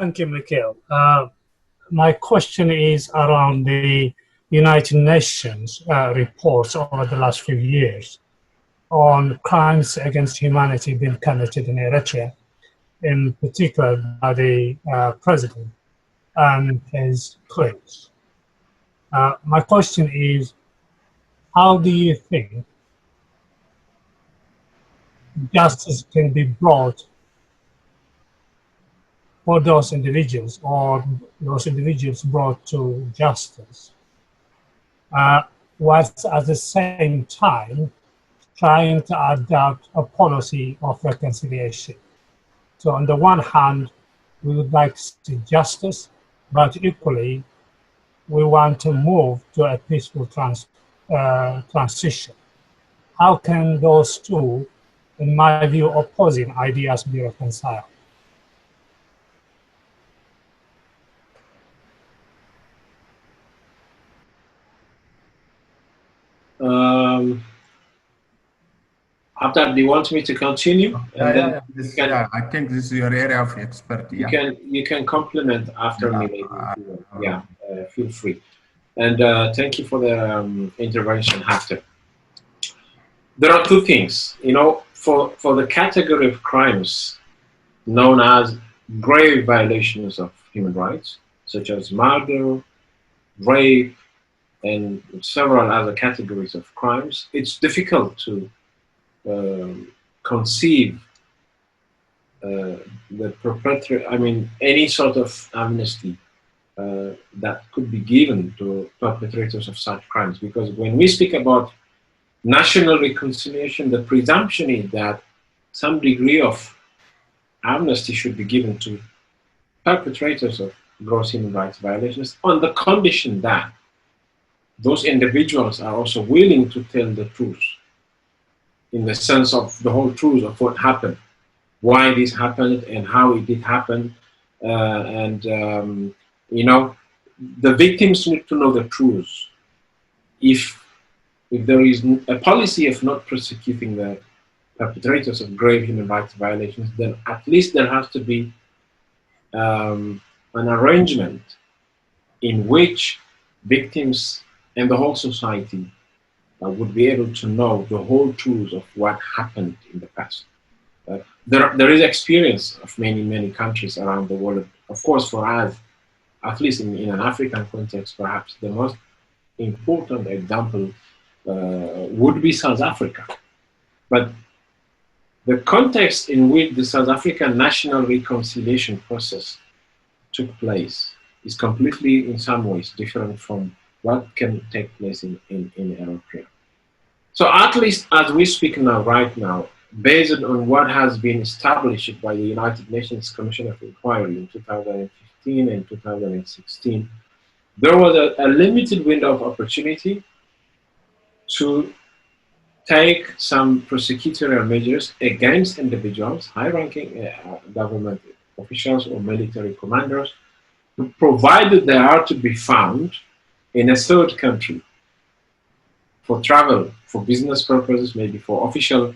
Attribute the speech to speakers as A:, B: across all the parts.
A: Thank you, Mikhail. My question is around the United Nations reports over the last few years on crimes against humanity being committed in Eritrea, in particular by the president and his colleagues. My question is, how do you think justice can be brought for those individuals, or those individuals brought to justice, whilst at the same time trying to adopt a policy of reconciliation? So on the one hand, we would like to see justice, but equally, we want to move to a peaceful transition. How can those two, in my view, opposing ideas be reconciled?
B: Abdul, do you want me to continue?
C: I think this is your area of expertise.
B: You can complement after me, maybe. Feel free. And thank you for the intervention, Hafter. There are two things, for the category of crimes known as grave violations of human rights, such as murder, rape, and several other categories of crimes. It's difficult to conceive the perpetrator, any sort of amnesty that could be given to perpetrators of such crimes, because when we speak about national reconciliation, the presumption is that some degree of amnesty should be given to perpetrators of gross human rights violations, on the condition that those individuals are also willing to tell the truth, in the sense of the whole truth of what happened, why this happened, and how it did happen. The victims need to know the truth. If there is a policy of not prosecuting the perpetrators of grave human rights violations, then at least there has to be an arrangement in which victims and the whole society would be able to know the whole truth of what happened in the past. There is experience of many countries around the world. Of course, for us, at least in an African context, perhaps the most important example would be South Africa. But the context in which the South African national reconciliation process took place is completely, in some ways, different from what can take place in Eritrea. So at least as we speak now, right now, based on what has been established by the United Nations Commission of Inquiry in 2015 and 2016, there was a limited window of opportunity to take some prosecutorial measures against individuals, high-ranking government officials or military commanders, provided they are to be found in a third country for travel, for business purposes, maybe for official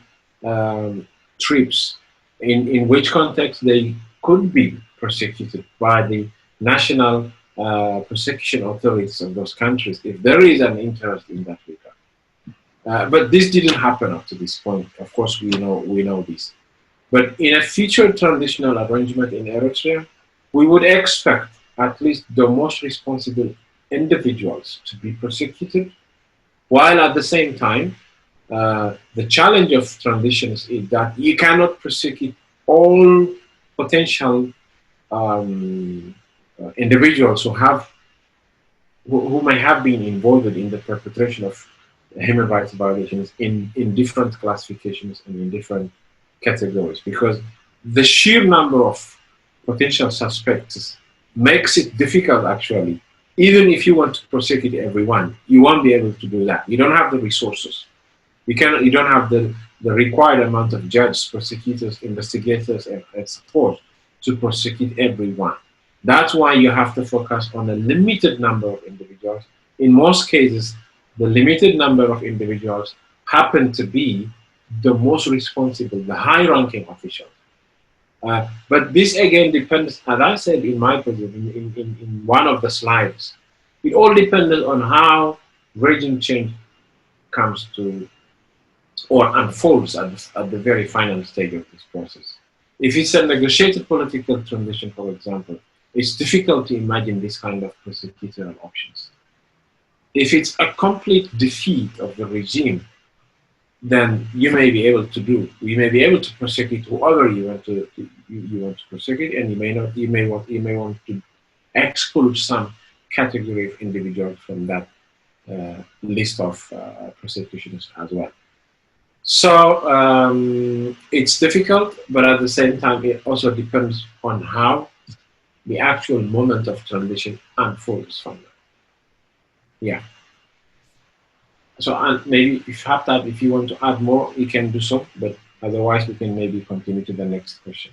B: trips, in which context they could be prosecuted by the national prosecution authorities of those countries if there is an interest in that regard. But this didn't happen up to this point. Of course, we know this. But in a future transitional arrangement in Eritrea, we would expect at least the most responsible individuals to be prosecuted, while at the same time, the challenge of transitions is that you cannot prosecute all potential individuals who may have been involved in the perpetration of human rights violations in different classifications and in different categories, because the sheer number of potential suspects makes it difficult, actually. Even if you want to prosecute everyone, you won't be able to do that. You don't have the resources. You don't have the required amount of judges, prosecutors, investigators, and support to prosecute everyone. That's why you have to focus on a limited number of individuals. In most cases, the limited number of individuals happen to be the most responsible, the high-ranking officials. But this again depends, as I said in my presentation, in one of the slides, it all depends on how regime change comes to or unfolds at the very final stage of this process. If it's a negotiated political transition, for example, it's difficult to imagine this kind of prosecutorial options. If it's a complete defeat of the regime, then you may be able to prosecute whoever you want to prosecute, and you may want to exclude some category of individuals from that list of prosecutions as well. So it's difficult, but at the same time, it also depends on how the actual moment of transition unfolds from that. Yeah. So maybe if you want to add more, you can do so, but otherwise we can maybe continue to the next question.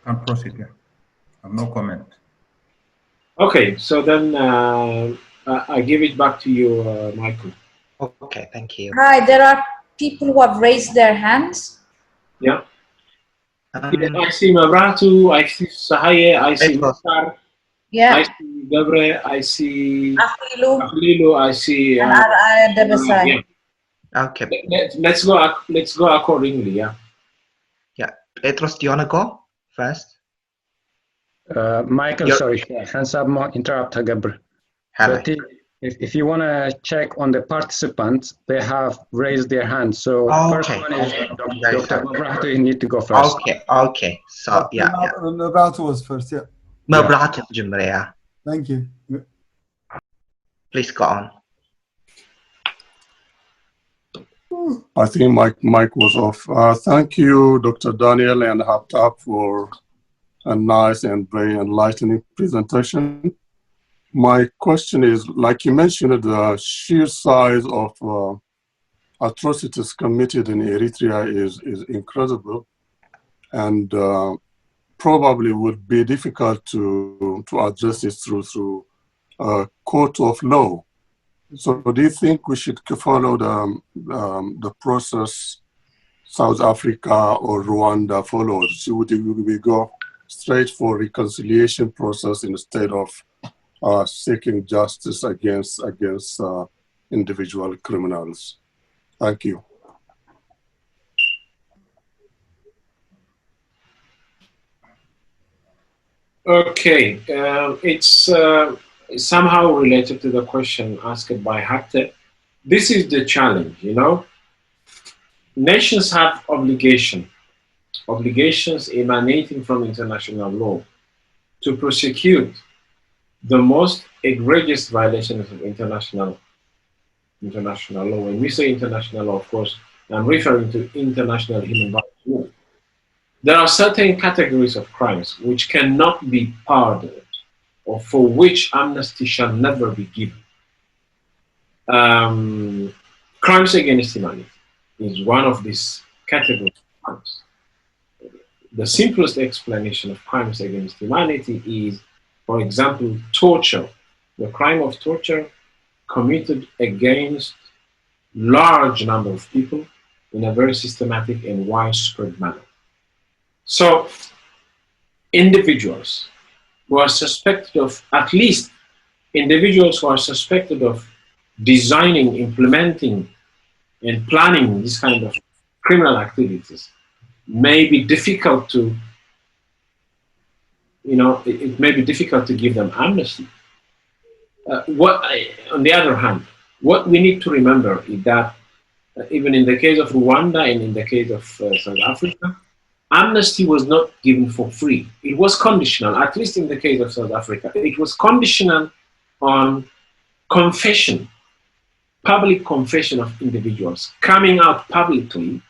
C: Can proceed, yeah. I have no comment.
B: Okay, so then I give it back to you, Michael.
D: Okay, thank you.
E: Hi, there are people who have raised their hands.
B: Yeah. I see Mabratu, I see Sahaye, I see Mukhtar,
E: Yeah.
B: I see Gabre, I see
E: Akhilu
B: Akhlilu, I see
E: and Adabasai.
B: yeah.
D: Okay.
B: Let's go accordingly, yeah.
D: Yeah. Petros, do you want to go first?
F: Michael, sorry, hands up, interrupt Gabr. But if you want to check on the participants, they have raised their hands. So first one is Dr. Mabratu, you need to go first.
D: Okay. So yeah.
G: Mabratu was first, yeah.
D: Mabratu Jumrea.
G: Thank you.
D: Please go on.
H: I think mic was off. Thank you, Dr. Daniel and Haptap, for a nice and very enlightening presentation. My question is, like you mentioned, the sheer size of atrocities committed in Eritrea is incredible, and probably would be difficult to address it through a court of law. So do you think we should follow the process South Africa or Rwanda followed? Should we go straight for reconciliation process instead of seeking justice against individual criminals? Thank you.
B: Okay, it's somehow related to the question asked by Hapte. This is the challenge, you know. Nations have obligations emanating from international law to prosecute the most egregious violations of international law. When we say international law, of course, I'm referring to international human rights law. There are certain categories of crimes which cannot be pardoned or for which amnesty shall never be given. Crimes against humanity is one of these categories of crimes. The simplest explanation of crimes against humanity is, for example, torture. The crime of torture committed against large number of people in a very systematic and widespread manner. So individuals who are suspected of, at least individuals who are suspected of designing, implementing, and planning this kind of criminal activities may be difficult to, you know, it may be difficult to give them amnesty. On the other hand, what we need to remember is that even in the case of Rwanda and in the case of South Africa, amnesty was not given for free. It was conditional, at least in the case of South Africa. It was conditional on confession, public confession of individuals coming out publicly,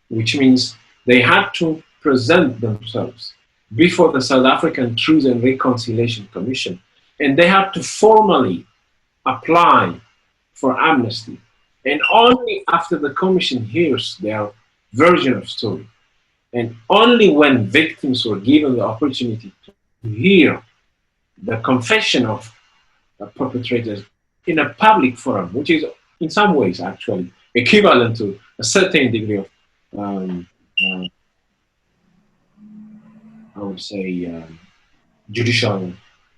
B: which means they had to present themselves before the South African Truth and Reconciliation Commission, and they had to formally apply for amnesty. And only after the commission hears their version of story, and only when victims were given the opportunity to hear the confession of perpetrators in a public forum, which is in some ways actually equivalent to a certain degree of, I would say, judicial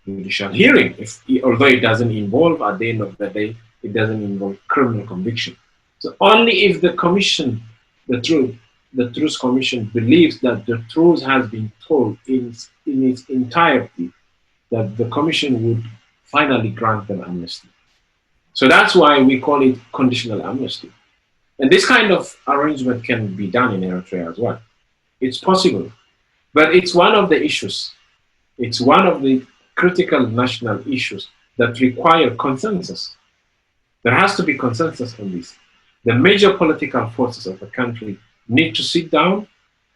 B: hearing, although it doesn't involve, at the end of the day, it doesn't involve criminal conviction. So only if the commission, the Truth Commission, believes that the truth has been told in its entirety, that the commission would finally grant them amnesty. So that's why we call it conditional amnesty. And this kind of arrangement can be done in Eritrea as well. It's possible, but it's one of the issues. It's one of the critical national issues that require consensus. There has to be consensus on this. The major political forces of the country need to sit down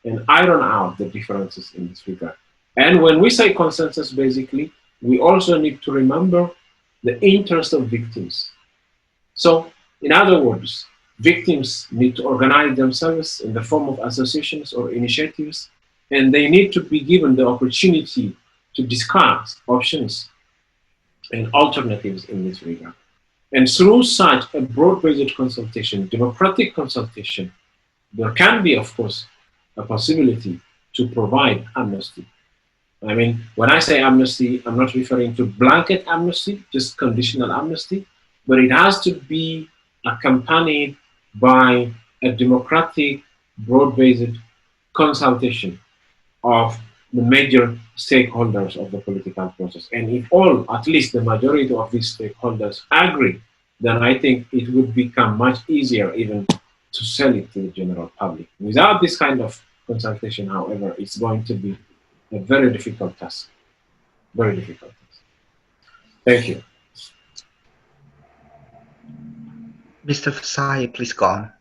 B: and iron out the differences in this regard. And when we say consensus, basically, we also need to remember the interest of victims. So, in other words, victims need to organize themselves in the form of associations or initiatives, and they need to be given the opportunity to discuss options and alternatives in this regard. And through such a broad-based consultation, democratic consultation, there can be, of course, a possibility to provide amnesty. I mean, when I say amnesty, I'm not referring to blanket amnesty, just conditional amnesty, but it has to be accompanied by a democratic, broad-based consultation of the major stakeholders of the political process. And if all, at least the majority of these stakeholders agree, then I think it would become much easier even to sell it to the general public. Without this kind of consultation, however, it's going to be a very difficult task. Very difficult task. Thank you.
D: Mr. Fasai, please go on.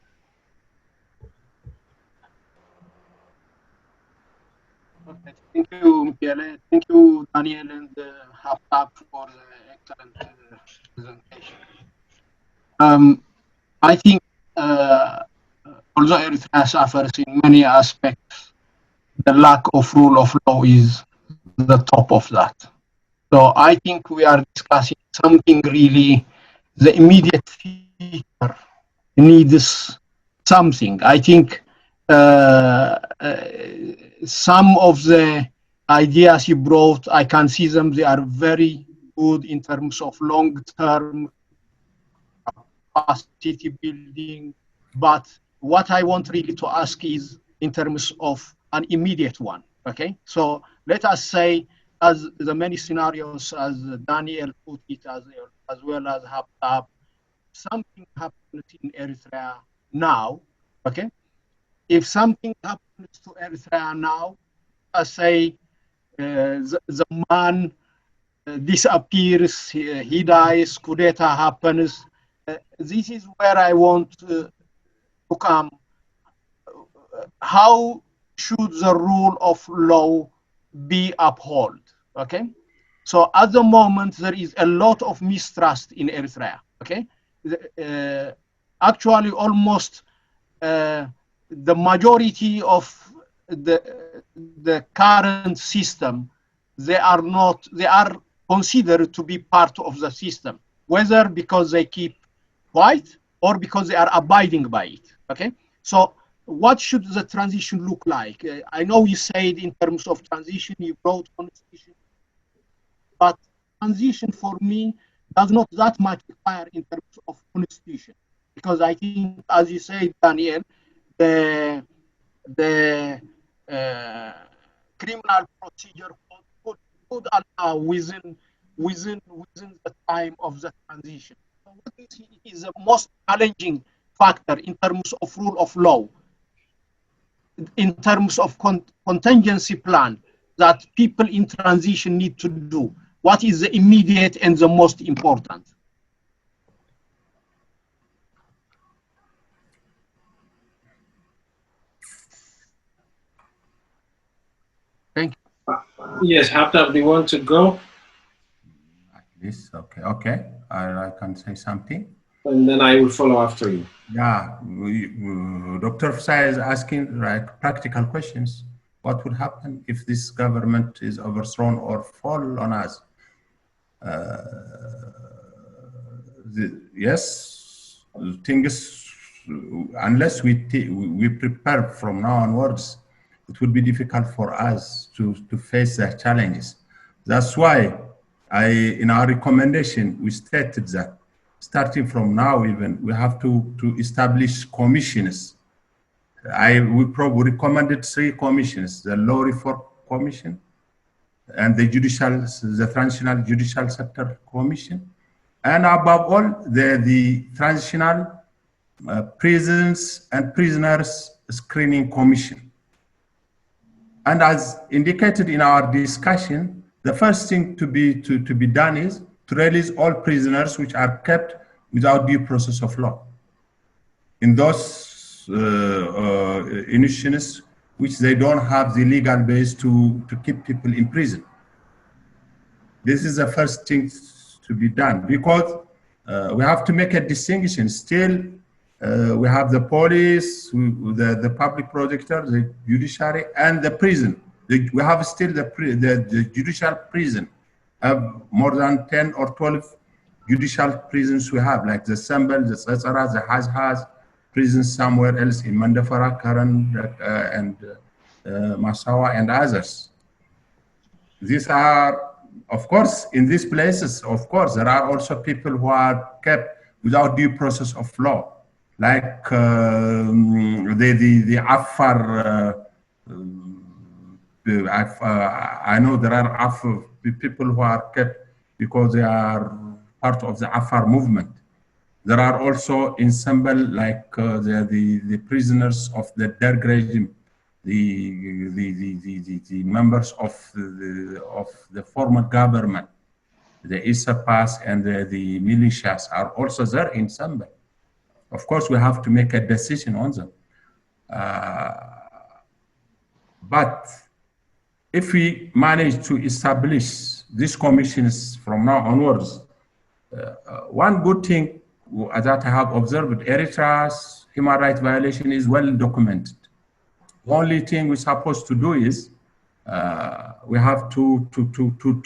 I: Okay, thank you, Michele. Thank you, Daniel and Haftab for the excellent presentation. I think although Eritrea suffers in many aspects, the lack of rule of law is the top of that. So I think we are discussing something really, the immediate future needs something. I think some of the ideas you brought, I can see them, they are very good in terms of long-term capacity building. But what I want really to ask is in terms of an immediate one, okay? So let us say, as the many scenarios, as Daniel put it, as well as Haftab, something happens in Eritrea now, okay? If something happens to Eritrea now, let's say the man disappears, he dies, coup d'etat happens, this is where I want to come. How should the rule of law be upheld? Okay, so at the moment there is a lot of mistrust in Eritrea. Okay, actually almost the majority of the current system, they are considered to be part of the system, whether because they keep quiet or because they are abiding by it. Okay, so what should the transition look like? I know you said in terms of transition, you brought constitution, but transition for me does not that much require in terms of constitution, because I think, as you said, Daniel, the criminal procedure could allow within the time of the transition. So what is the most challenging factor in terms of rule of law, in terms of contingency plan that people in transition need to do? What is the immediate and the most important? Thank you.
B: Yes, Haftab, do you want to go?
C: At least, okay. I can say something.
B: And then I will follow after you.
C: Yeah, Dr. Fasai is asking practical questions. What would happen if this government is overthrown or fall on us? Yes, things unless we prepare from now onwards, it will be difficult for us to face the challenges. That's why in our recommendation, we stated that starting from now even, we have to establish commissions. We recommended 3 commissions: the Law Reform Commission, and the Transitional Judicial Sector Commission, and above all, the Transitional Prisons and Prisoners Screening Commission. And as indicated in our discussion, the first thing to be done is to release all prisoners which are kept without due process of law in those institutions which they don't have the legal base to keep people in prison. This is the first thing to be done, because we have to make a distinction. Still, we have the police, the public prosecutor, the judiciary, and the prison. We have still the judicial prison. More than 10 or 12 judicial prisons we have, like the Sambal, the Sasara, the Hazhaz prisons somewhere else in Mandafara, Karan, and Masawa, and others. These are, of course, in these places, of course, there are also people who are kept without due process of law, like the Afar. I know there are Afar people who are kept because they are part of the Afar movement. There are also in Sambal, like the prisoners of the Derg regime, the members of the former government, the ISAPAS and the militias are also there in Sambal. Of course, we have to make a decision on them. But if we manage to establish these commissions from now onwards, one good thing that I have observed, Eritrea's human rights violation is well documented. The only thing we're supposed to do is we have to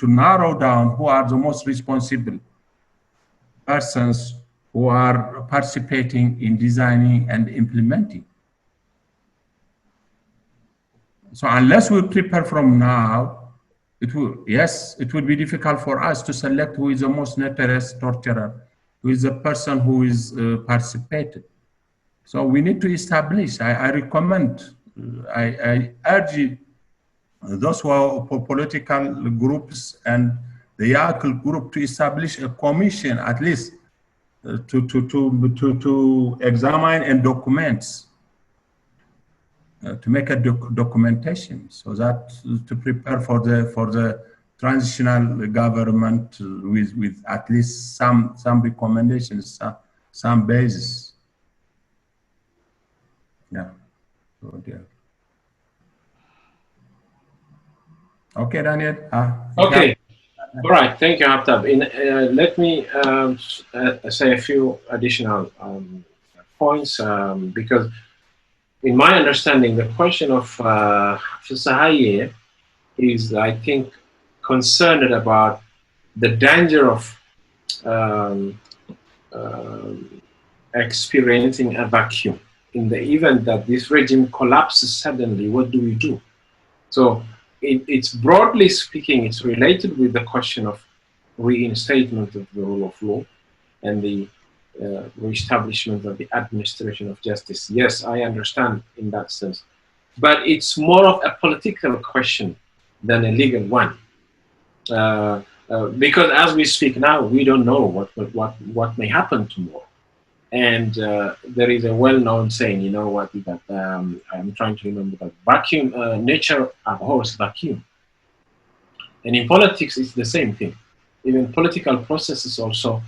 C: narrow down who are the most responsible persons who are participating in designing and implementing. So unless we prepare from now, it will be difficult for us to select who is the most notorious torturer, who is the person who is participated. So we need to establish, I recommend, I urge those who are political groups and the Yaakul group to establish a commission at least to examine and document, to make a documentation, so that to prepare for the transitional government with at least some recommendations, some basis. Yeah. Oh dear. Okay, Daniel.
B: Okay. All right. Thank you, Haftab. Let me say a few additional points, because in my understanding, the question of Sahaye is, I think, concerned about the danger of experiencing a vacuum. In the event that this regime collapses suddenly, what do we do? So it's broadly speaking, it's related with the question of reinstatement of the rule of law and the reestablishment of the administration of justice. Yes, I understand in that sense, but it's more of a political question than a legal one, because as we speak now, we don't know what may happen tomorrow. And there is a well-known saying, you know what, that I'm trying to remember, that vacuum, nature abhors vacuum. And in politics, it's the same thing. Even political processes also,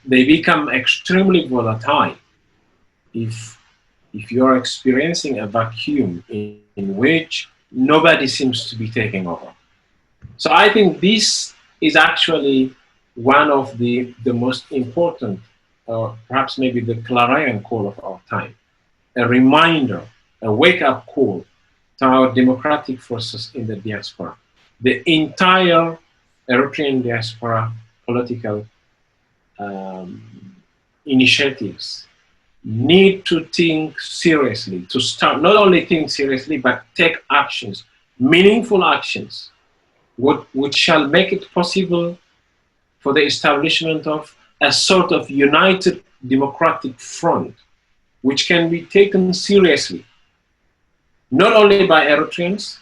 B: they become extremely volatile if you're experiencing a vacuum in which nobody seems to be taking over. So I think this is actually one of the most important, or perhaps maybe the clarion call of our time, a reminder, a wake-up call to our democratic forces in the diaspora. The entire Eritrean diaspora political initiatives need to think seriously, to start, not only think seriously, but take actions, meaningful actions, which shall make it possible for the establishment of a sort of united democratic front, which can be taken seriously, not only by Eritreans,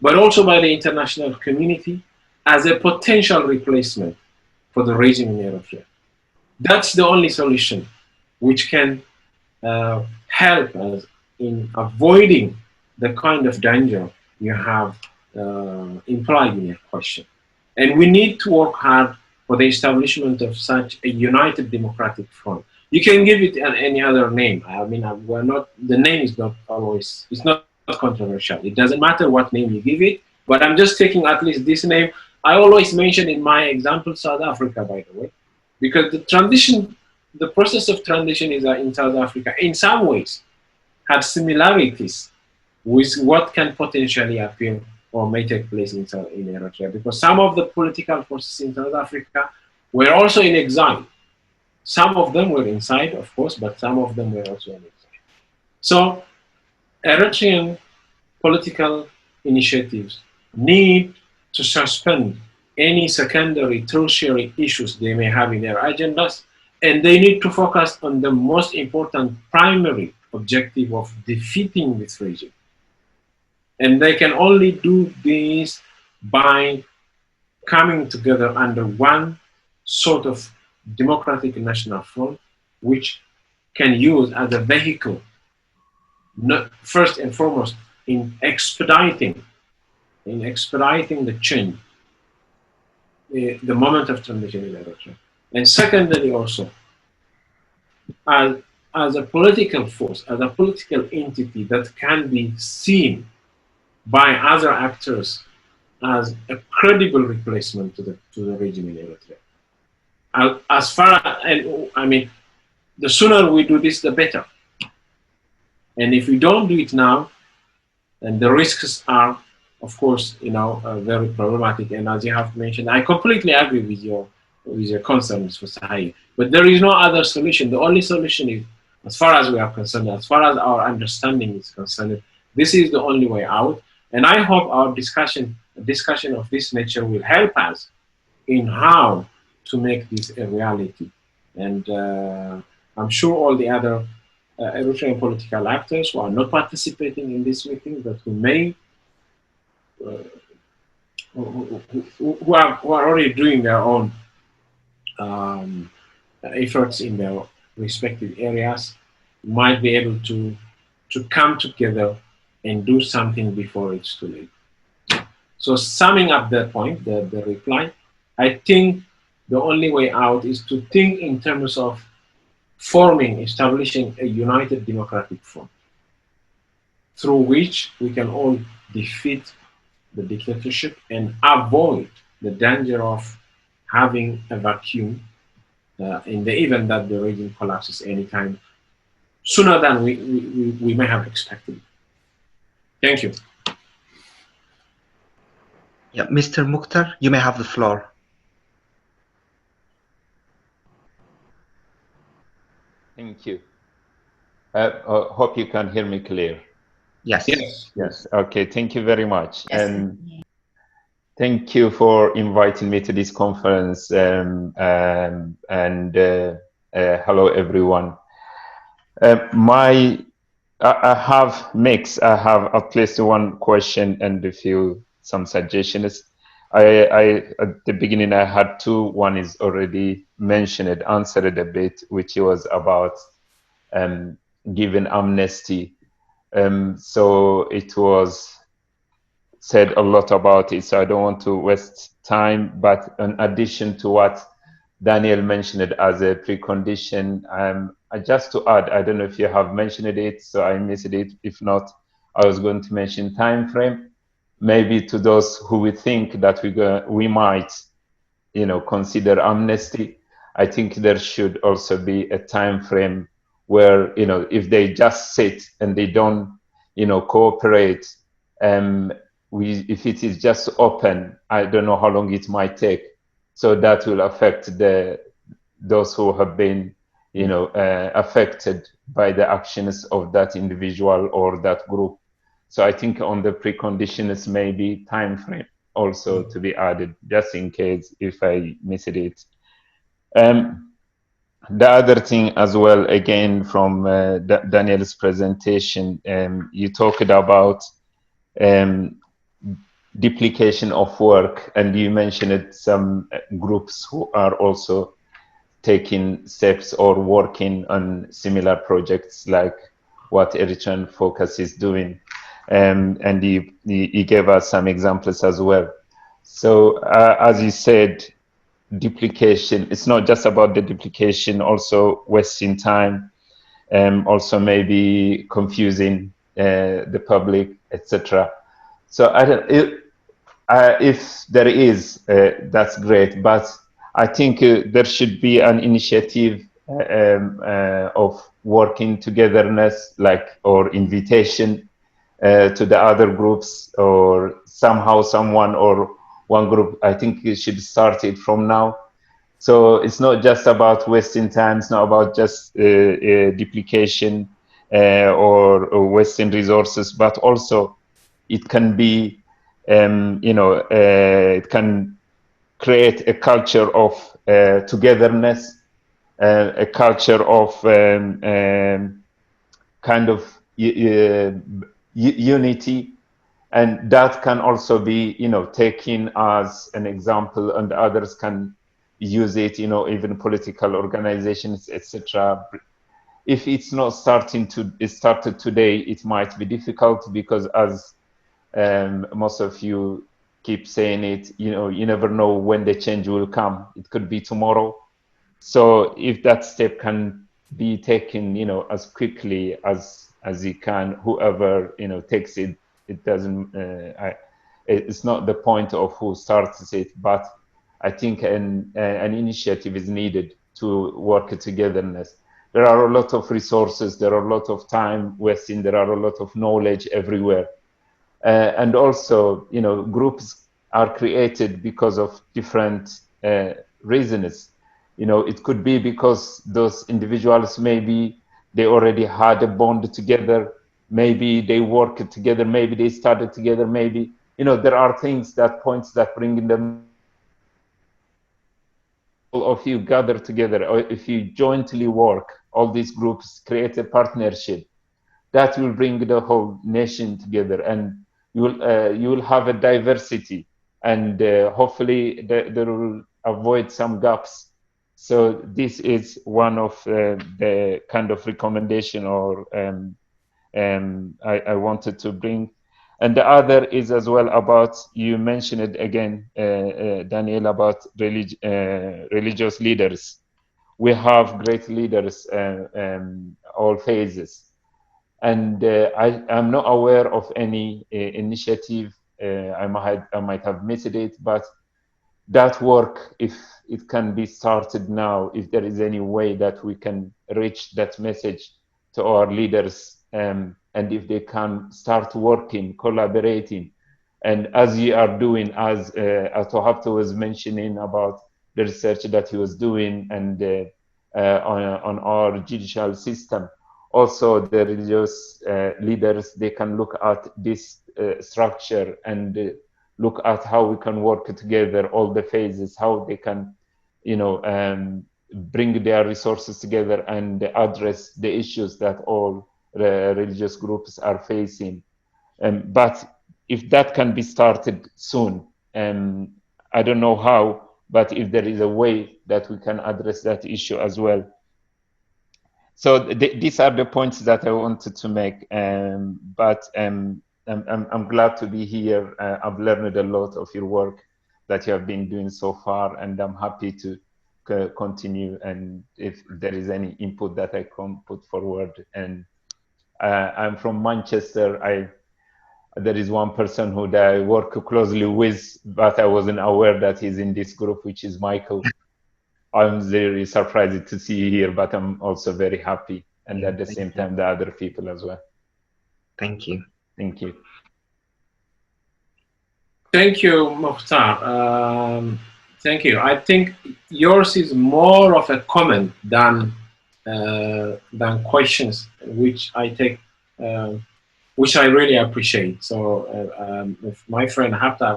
B: but also by the international community as a potential replacement for the regime in Eritrea. That's the only solution which can help us in avoiding the kind of danger you have implied in your question. And we need to work hard for the establishment of such a united democratic front. You can give it any other name. I mean, we're not, the name is not always, it's not controversial. It doesn't matter what name you give it, but I'm just taking at least this name. I always mention in my example South Africa, by the way, because the transition, the process of transition is in South Africa, in some ways, had similarities with what can potentially appear or may take place in Eritrea, because some of the political forces in South Africa were also in exile. Some of them were inside, of course, but some of them were also in exile. So Eritrean political initiatives need to suspend any secondary, tertiary issues they may have in their agendas, and they need to focus on the most important primary objective of defeating this regime. And they can only do this by coming together under one sort of democratic national front, which can use as a vehicle, first and foremost, in expediting the change, the moment of transition in Eritrea. And secondly, also, as a political force, as a political entity that can be seen by other actors as a credible replacement to the regime in Eritrea. As far as, I mean, the sooner we do this, the better. And if we don't do it now, then the risks are, of course, very problematic. And as you have mentioned, I completely agree with your concerns for Sahai. But there is no other solution. The only solution is, as far as we are concerned, as far as our understanding is concerned, this is the only way out. And I hope our discussion of this nature will help us in how to make this a reality. And I'm sure all the other Eritrean political actors who are not participating in this meeting, but who may, who are already doing their own efforts in their respective areas, might be able to come together and do something before it's too late. So summing up that point, the reply, I think the only way out is to think in terms of establishing a united democratic front through which we can all defeat the dictatorship and avoid the danger of having a vacuum in the event that the regime collapses anytime sooner than we may have expected. Thank you.
D: Yeah, Mr. Mukhtar, you may have the floor.
J: Thank you. Hope you can hear me clear.
D: Yes.
J: Yes. Okay. Thank you very much.
E: Yes.
J: And thank you for inviting me to this conference. Hello, everyone. I have mixed. I have at least one question and some suggestions. At the beginning, I had two. One is already mentioned, answered a bit, which was about giving amnesty. So it was said a lot about it, so I don't want to waste time. But in addition to what Daniel mentioned as a precondition, just to add, I don't know if you have mentioned it, so I missed it. If not, I was going to mention time frame. Maybe to those who we think that we might, consider amnesty, I think there should also be a time frame where, if they just sit and they don't, cooperate, if it is just open, I don't know how long it might take. So that will affect those who have been, affected by the actions of that individual or that group. So I think on the preconditions, maybe time frame also to be added, just in case if I missed it. The other thing as well, again, from Daniel's presentation, you talked about duplication of work, and you mentioned some groups who are also taking steps or working on similar projects like what Eritrean Focus is doing. And he gave us some examples as well. So as you said, duplication, it's not just about the duplication, also wasting time, also maybe confusing the public, etc. So if there is, that's great, but I think there should be an initiative of working togetherness, or invitation to the other groups, or somehow someone or one group. I think it should start it from now. So it's not just about wasting time, it's not about just duplication or wasting resources, but also it can be, it can create a culture of togetherness, a culture of kind of unity, and that can also be taken as an example, and others can use it, even political organizations, etc. If it's not started today, it might be difficult, because as most of you keep saying it, you never know when the change will come. It could be tomorrow. So if that step can be taken, as quickly as you can, whoever takes it, it doesn't. It's not the point of who starts it, but I think an initiative is needed to work togetherness. There are a lot of resources, there are a lot of time wasting, there are a lot of knowledge everywhere. And also, groups are created because of different reasons. It could be because those individuals, maybe they already had a bond together, maybe they worked together, maybe they started together, maybe, there are points that bring them. All of you gather together, or if you jointly work, all these groups create a partnership that will bring the whole nation together, and you will have a diversity, and hopefully there will avoid some gaps. So this is one of the kind of recommendation or I wanted to bring. And the other is as well about, you mentioned it again, Daniel, about religious leaders. We have great leaders, all phases. And I'm not aware of any initiative. I might have missed it, but that work, if it can be started now, if there is any way that we can reach that message to our leaders, and if they can start working, collaborating, and as you are doing, as Atohapto was mentioning about the research that he was doing, and on our judicial system, also the religious leaders, they can look at this structure and look at how we can work together, all the phases, how they can, bring their resources together and address the issues that all religious groups are facing. But if that can be started soon, I don't know how, but if there is a way that we can address that issue as well. So these are the points that I wanted to make, but I'm glad to be here. I've learned a lot of your work that you have been doing so far, and I'm happy to continue, and if there is any input that I can put forward. And I'm from Manchester. There is one person who I work closely with, but I wasn't aware that he's in this group, which is Michael. I'm very surprised to see you here, but I'm also very happy, and at the same time, the other people as well.
D: Thank you.
J: Thank you.
B: Thank you, Mukhtar. Thank you. I think yours is more of a comment than than questions, which I take, which I really appreciate. So if my friend Hafta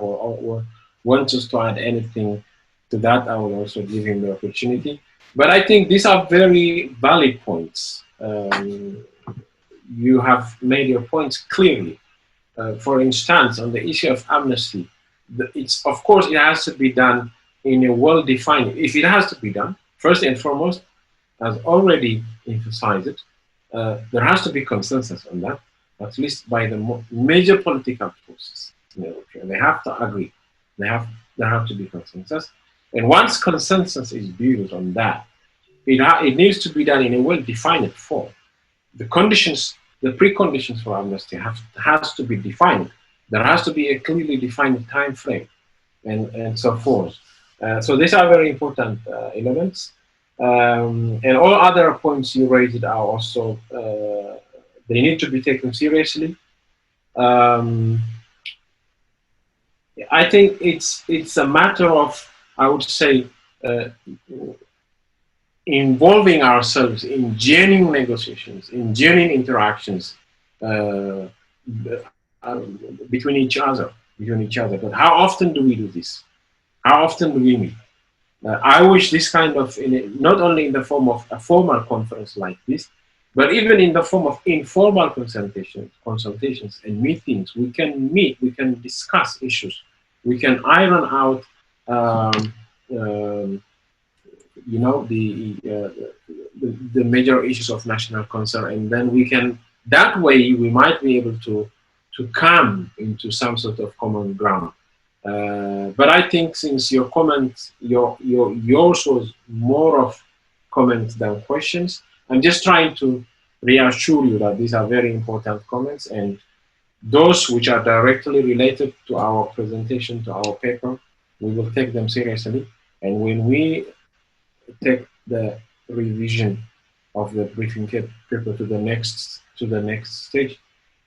B: wants us to add anything to that, I will also give him the opportunity. But I think these are very valid points. You have made your points clearly. For instance, on the issue of amnesty, it's, of course, it has to be done in a well-defined, if it has to be done, first and foremost, as already emphasized, there has to be consensus on that, at least by the major political forces. They have to agree. There have to be consensus. And once consensus is built on that, it needs to be done in a well-defined form. The conditions, the preconditions for amnesty has to be defined. There has to be a clearly defined time frame, and so forth. So these are very important elements. And all other points you raised are also, they need to be taken seriously. I think it's a matter of, I would say, involving ourselves in genuine negotiations, in genuine interactions between each other. But how often do we do this? How often do we meet? I wish this kind of, not only in the form of a formal conference like this, but even in the form of informal consultations and meetings, we can meet, we can discuss issues, we can iron out, you know, the major issues of national concern, and then we can, that way we might be able to come into some sort of common ground. But I think since your comment, yours was more of comments than questions, I'm just trying to reassure you that these are very important comments, and those which are directly related to our presentation, to our paper, we will take them seriously. And when we take the revision of the briefing paper to the next stage,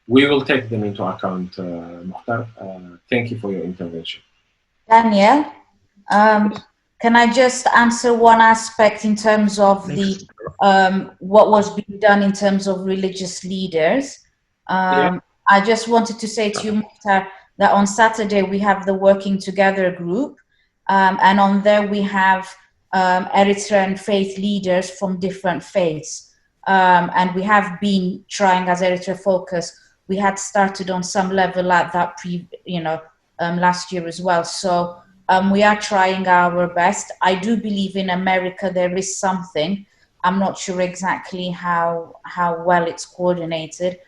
B: we will take them into account. Mukhtar, thank you for your intervention.
E: Daniel, can I just answer one aspect in terms of the what was being done in terms of religious leaders?
B: Yeah.
E: I just wanted to say to you, Mukhtar, that on Saturday we have the Working Together group, and on there we have Eritrean faith leaders from different faiths, and we have been trying as Eritrea Focus. We had started on some level at that last year as well. So we are trying our best. I do believe in America there is something. I'm not sure exactly how well it's coordinated.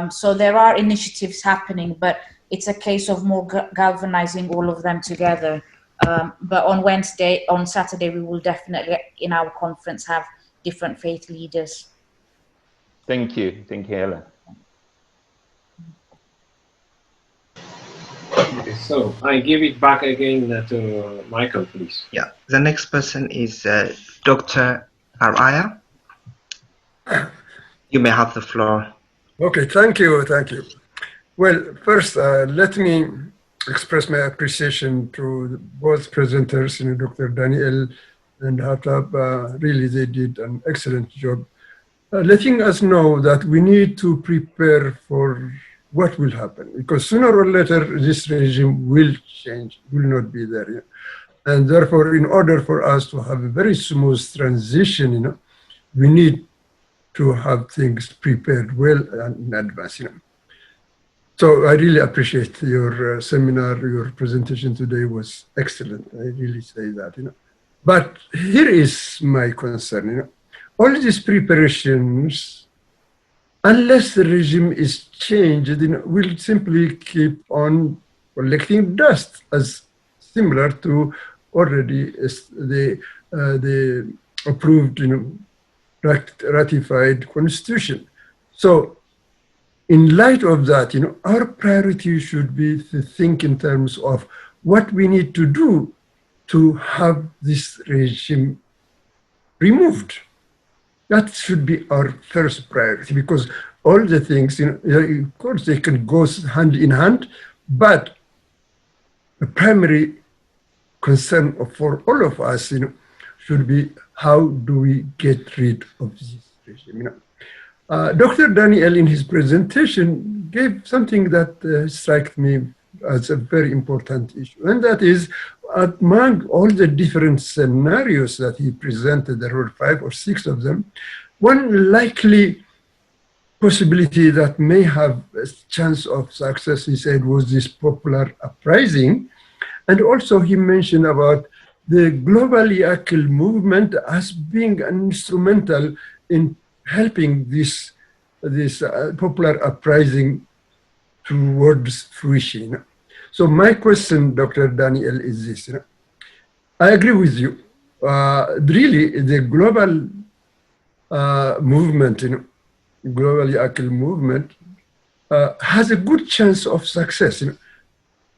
E: So there are initiatives happening, but it's a case of more galvanizing all of them together. But on Saturday, we will definitely in our conference have different faith leaders.
J: Thank you, Ella.
B: Okay, so I give it back again to Michael, please.
D: Yeah, the next person is Dr. Araya. You may have the floor.
G: Okay, thank you. Well, first, let me express my appreciation to both presenters, Dr. Daniel and Hatab. Really, they did an excellent job, letting us know that we need to prepare for what will happen, because sooner or later this regime will change, will not be there. And therefore, in order for us to have a very smooth transition, we need to have things prepared well in advance. So I really appreciate your seminar, your presentation today was excellent. I really say that. But here is my concern. All these preparations, unless the regime is changed, we'll simply keep on collecting dust, as similar to already the approved, ratified constitution. So in light of that, our priority should be to think in terms of what we need to do to have this regime removed. That should be our first priority, because all the things, of course, they can go hand in hand, but the primary concern for all of us, should be, how do we get rid of this regime? Dr. Daniel, in his presentation, gave something that struck me as a very important issue, and that is, among all the different scenarios that he presented, there were 5 or 6 of them, one likely possibility that may have a chance of success, he said, was this popular uprising. And also he mentioned about the global Yakel movement as being instrumental in helping this popular uprising towards fruition. So my question, Dr. Daniel, is this. I agree with you. Really, the global movement, global Yakel movement, has a good chance of success.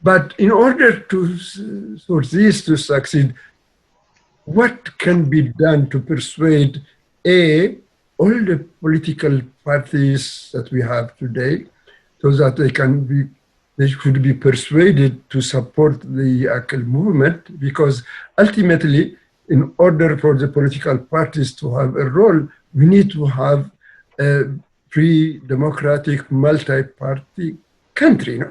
G: But in order for this to succeed, what can be done to persuade all the political parties that we have today, so that they should be persuaded to support the Yakel movement? Because ultimately, in order for the political parties to have a role, we need to have a free, democratic, multi-party country.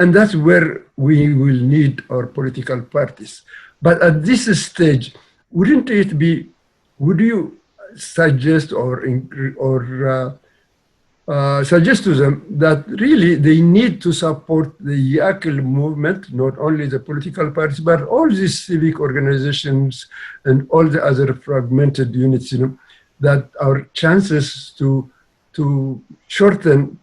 G: And that's where we will need our political parties. But at this stage, wouldn't it be, would you suggest or suggest to them that really they need to support the Yakel movement, not only the political parties, but all these civic organizations and all the other fragmented units, that our chances to shorten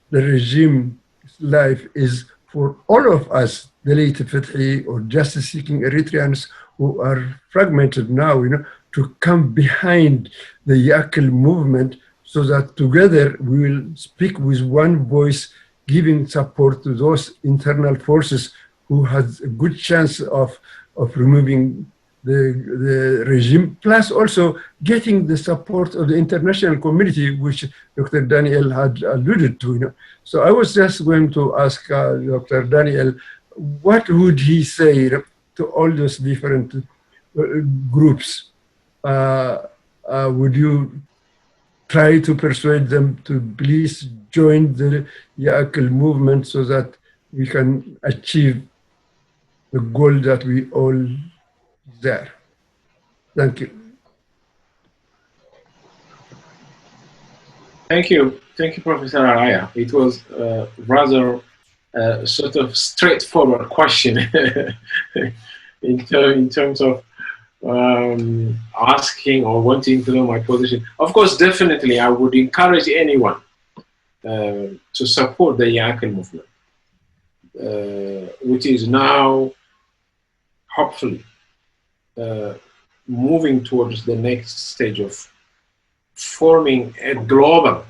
G: the regime's life is for all of us, the late Fithi or justice-seeking Eritreans who are fragmented now, to come behind the Yakel movement, so that together we will speak with one voice, giving support to those internal forces who has a good chance of removing the regime, plus also getting the support of the international community, which Dr. Daniel had alluded to. So I was just going to ask Dr. Daniel, what would he say to all those different groups? Would you try to persuade them to please join the Yakel movement so that we can achieve the goal that we all there? Thank you.
B: Thank you, Professor Araya. It was rather sort of straightforward question in terms of asking or wanting to know my position. Of course, definitely, I would encourage anyone to support the Yakel movement, which is now hopefully moving towards the next stage of forming a global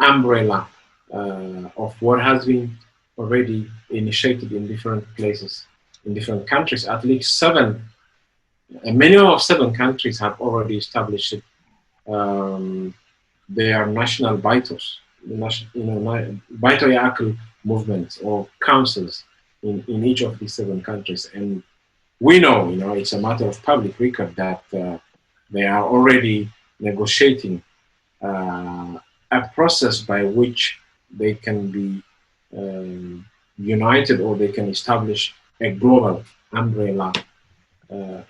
B: umbrella of what has been already initiated in different places, in different countries. At least 7, a minimum of 7 countries have already established their national Baitos, Baito Yakel movements or councils in each of these 7 countries. And we know, it's a matter of public record that they are already negotiating a process by which they can be united, or they can establish a global umbrella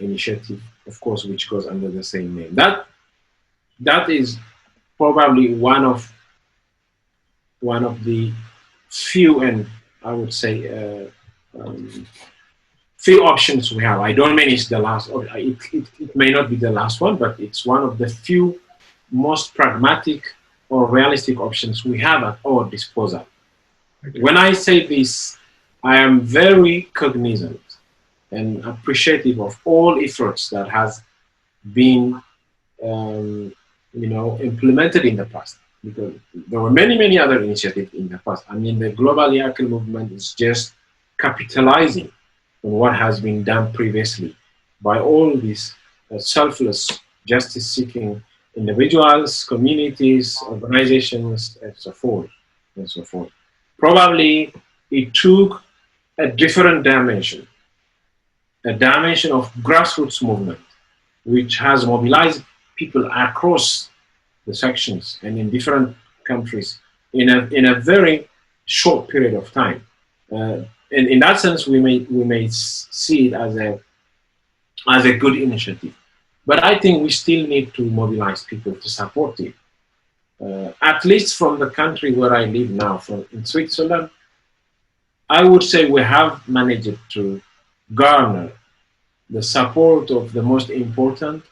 B: initiative, of course, which goes under the same name. That is probably one of the few, and I would say few options we have. I don't mean it's the last, or it may not be the last one, but it's one of the few most pragmatic or realistic options we have at our disposal. Okay. When I say this, I am very cognizant and appreciative of all efforts that has been implemented in the past, because there were many other initiatives in the past. I mean, the global Yakel movement is just capitalizing on what has been done previously by all these selfless justice-seeking individuals, communities, organizations, and so forth, and so forth. Probably it took a different dimension, a dimension of grassroots movement, which has mobilized people across the sections and in different countries in a very short period of time. And in that sense, we may see it as a good initiative. But I think we still need to mobilize people to support it. At least from the country where I live now, in Switzerland, I would say we have managed to garner the support of the most important,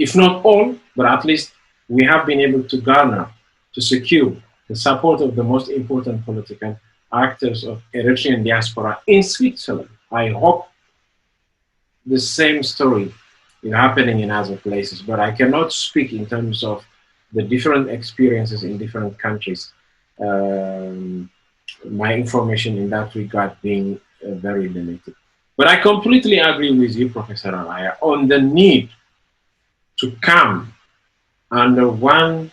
B: if not all, but at least we have been able to garner, to secure the support of the most important political actors of Eritrean diaspora in Switzerland. I hope the same story is happening in other places, but I cannot speak in terms of the different experiences in different countries. My information in that regard being very limited. But I completely agree with you, Professor Alaya, on the need to come under one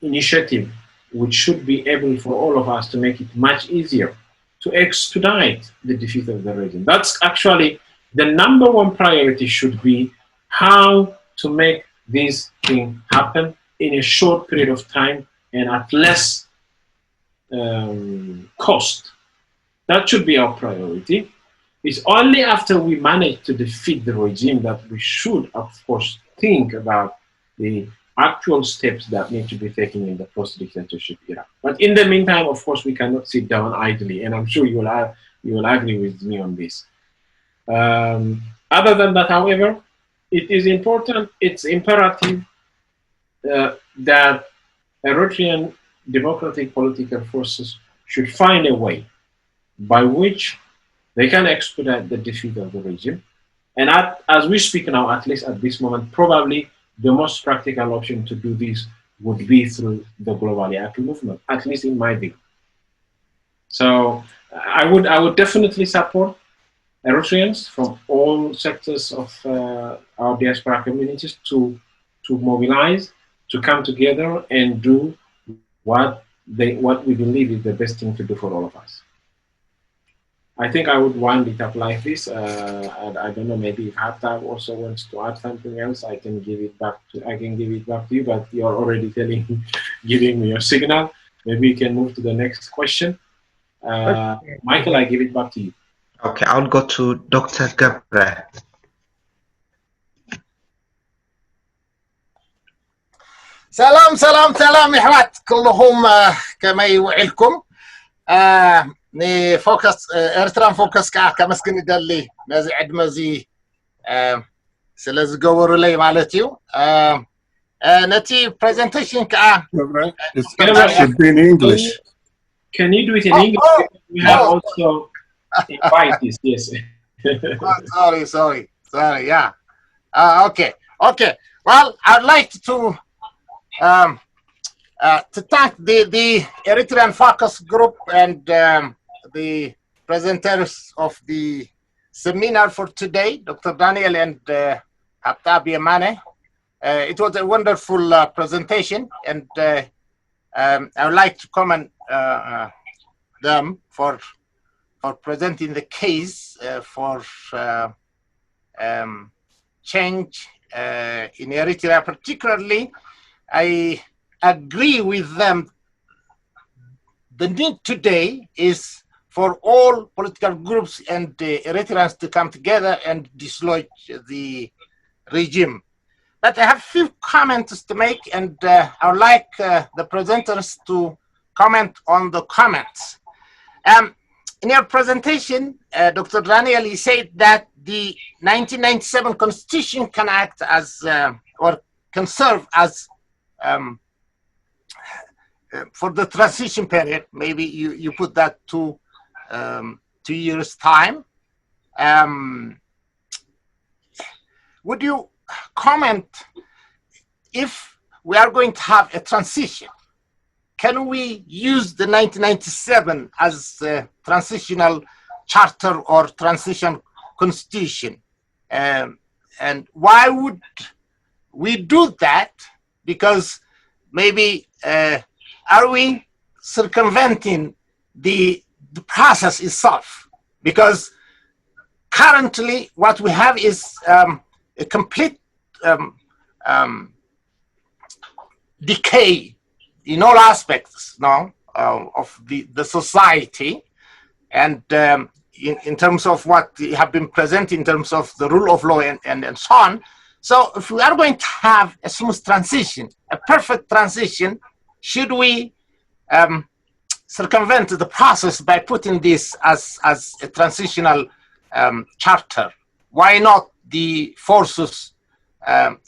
B: initiative which should be able for all of us to make it much easier to expedite the defeat of the regime. That's actually the number one priority, should be how to make this thing happen in a short period of time and at less cost. That should be our priority. It's only after we manage to defeat the regime that we should, of course, think about the actual steps that need to be taken in the post-dictatorship era. But in the meantime, of course, we cannot sit down idly, and I'm sure you will agree with me on this. Other than that, however, it is important, it's imperative that Eritrean democratic political forces should find a way by which they can expedite the defeat of the regime. And as we speak now, at least at this moment, probably the most practical option to do this would be through the global Yaki movement, at least in my view. So I would definitely support Eritreans from all sectors of our diaspora communities to mobilize, to come together and do what we believe is the best thing to do for all of us. I think I would wind it up like this. I don't know, maybe if Hatab also wants to add something else, I can give it back to you, but you're already giving me your signal. Maybe you can move to the next question. Michael, I give it back to you.
D: Okay, I'll go to Dr. Gabre.
K: سلام سلام سلام يا حوات كلهم كما يوعلكم ني فوكس Eritrean Focus كمسكن دلي مازي عد مازي سلازي قورو لي مالتيو نتي presentation كا
H: It should be in English.
B: Can you do it in English? We have also invite this, yes.
K: Sorry, yeah. Okay. Well, I'd like to thank the Eritrean Focus group and the presenters of the seminar for today, Dr. Daniel and Atv Asena. It was a wonderful presentation, and I would like to commend them for presenting the case for change in Eritrea. Particularly, I agree with them. The need today is for all political groups and Eritreans to come together and dislodge the regime. But I have a few comments to make, and I would like the presenters to comment on the comments. In your presentation, Dr. Daniel, he said that the 1997 Constitution can act as, or can serve as, for the transition period. Maybe you put that to 2 years' time. Would you comment, if we are going to have a transition, can we use the 1997 as a transitional charter or transition constitution? And why would we do that? Because maybe are we circumventing the process itself? Because currently what we have is a complete decay in all aspects now of the society, and in terms of what have been present in terms of the rule of law and so on. So if we are going to have a smooth transition, a perfect transition, should we circumvent the process by putting this as a transitional charter? Why not the forces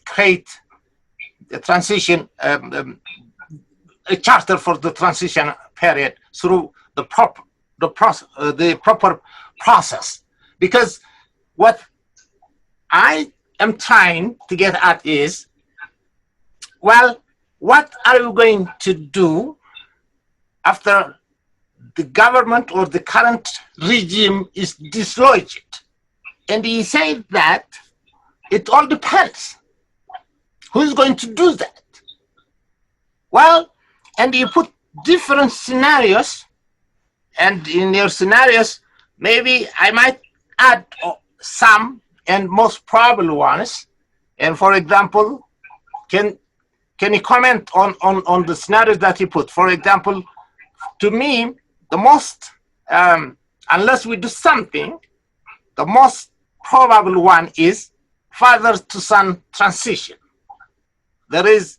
K: create a transition, a charter for the transition period through the proper process? Because what I am trying to get at is, well, what are you going to do after the government or the current regime is dislodged? And he said that it all depends. Who's going to do that? Well, and you put different scenarios, and in your scenarios, maybe I might add some and most probable ones. And for example, can you comment on the scenarios that you put? For example, to me, the most, unless we do something, the most probable one is father to son transition. There is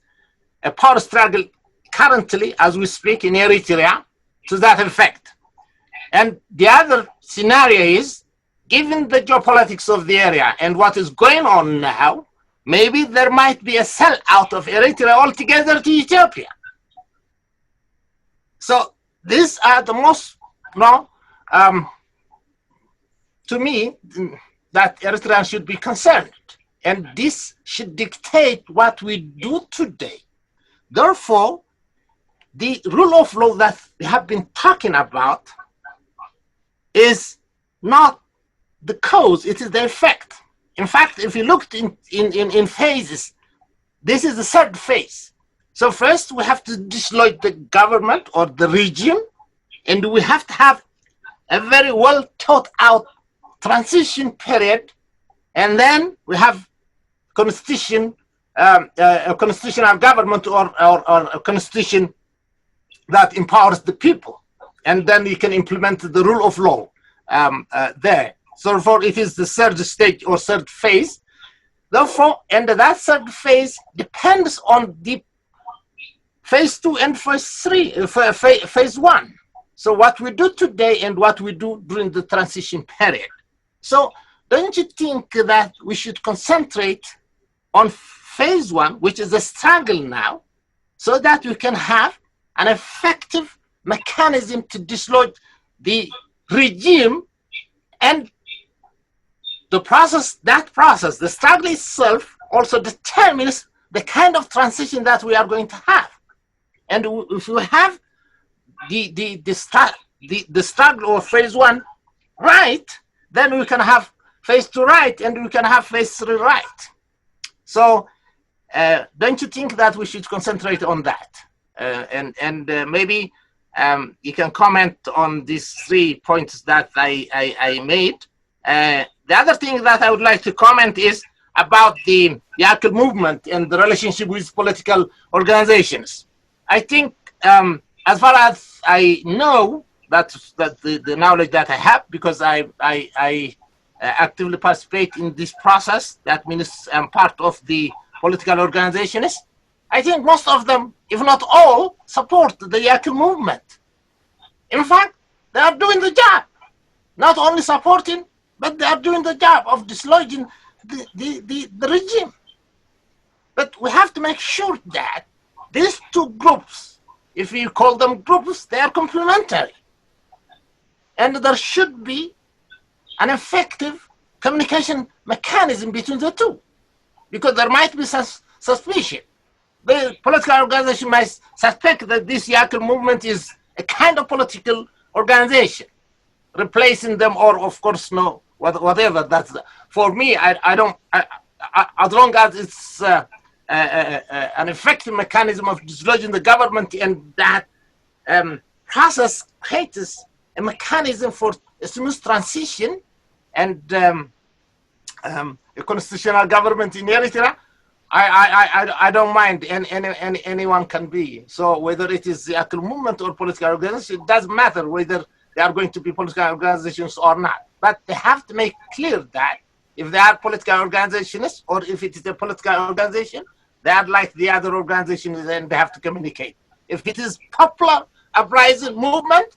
K: a power struggle currently, as we speak, in Eritrea to that effect. And the other scenario is, given the geopolitics of the area and what is going on now, maybe there might be a sell-out of Eritrea altogether to Ethiopia. So these are the most, to me, that Eritreans should be concerned. And this should dictate what we do today. Therefore, the rule of law that we have been talking about is not the cause, it is the effect. In fact, if you looked in phases, this is the third phase. So first we have to dislodge the government or the regime, and we have to have a very well thought out transition period, and then we have constitution, a constitutional government or a constitution that empowers the people, and then you can implement the rule of law there. So therefore, it is the third stage or third phase. Therefore, and that third phase depends on the phase 2 and phase 3, phase 1. So what we do today and what we do during the transition period. So don't you think that we should concentrate on phase 1, which is a struggle now, so that we can have an effective mechanism to dislodge the regime, and the process, the struggle itself also determines the kind of transition that we are going to have. And if we have the struggle of phase 1 right, then we can have phase 2 right, and we can have phase 3 right. So don't you think that we should concentrate on that? And maybe you can comment on these 3 points that I made. The other thing that I would like to comment is about the Yaakov movement and the relationship with political organizations. I think, as far as I know, that's the knowledge that I have, because I actively participate in this process. That means I'm part of the political organizations. I think most of them, if not all, support the Yaakov movement. In fact, they are doing the job, not only supporting, but they are doing the job of dislodging the regime. But we have to make sure that these 2 groups, if you call them groups, they are complementary. And there should be an effective communication mechanism between the 2, because there might be suspicion. The political organization might suspect that this Yaakov movement is a kind of political organization, replacing them, or of course, no, whatever. That's for me. I don't. As long as it's an effective mechanism of dislodging the government, and that process creates a mechanism for a smooth transition, and a constitutional government in Eritrea, I don't mind, anyone can be. So whether it is the actual movement or political organization, it doesn't matter whether they are going to be political organizations or not. But they have to make clear that if they are political organizations, or if it is a political organization, they are like the other organizations, and they have to communicate. If it is popular uprising movement,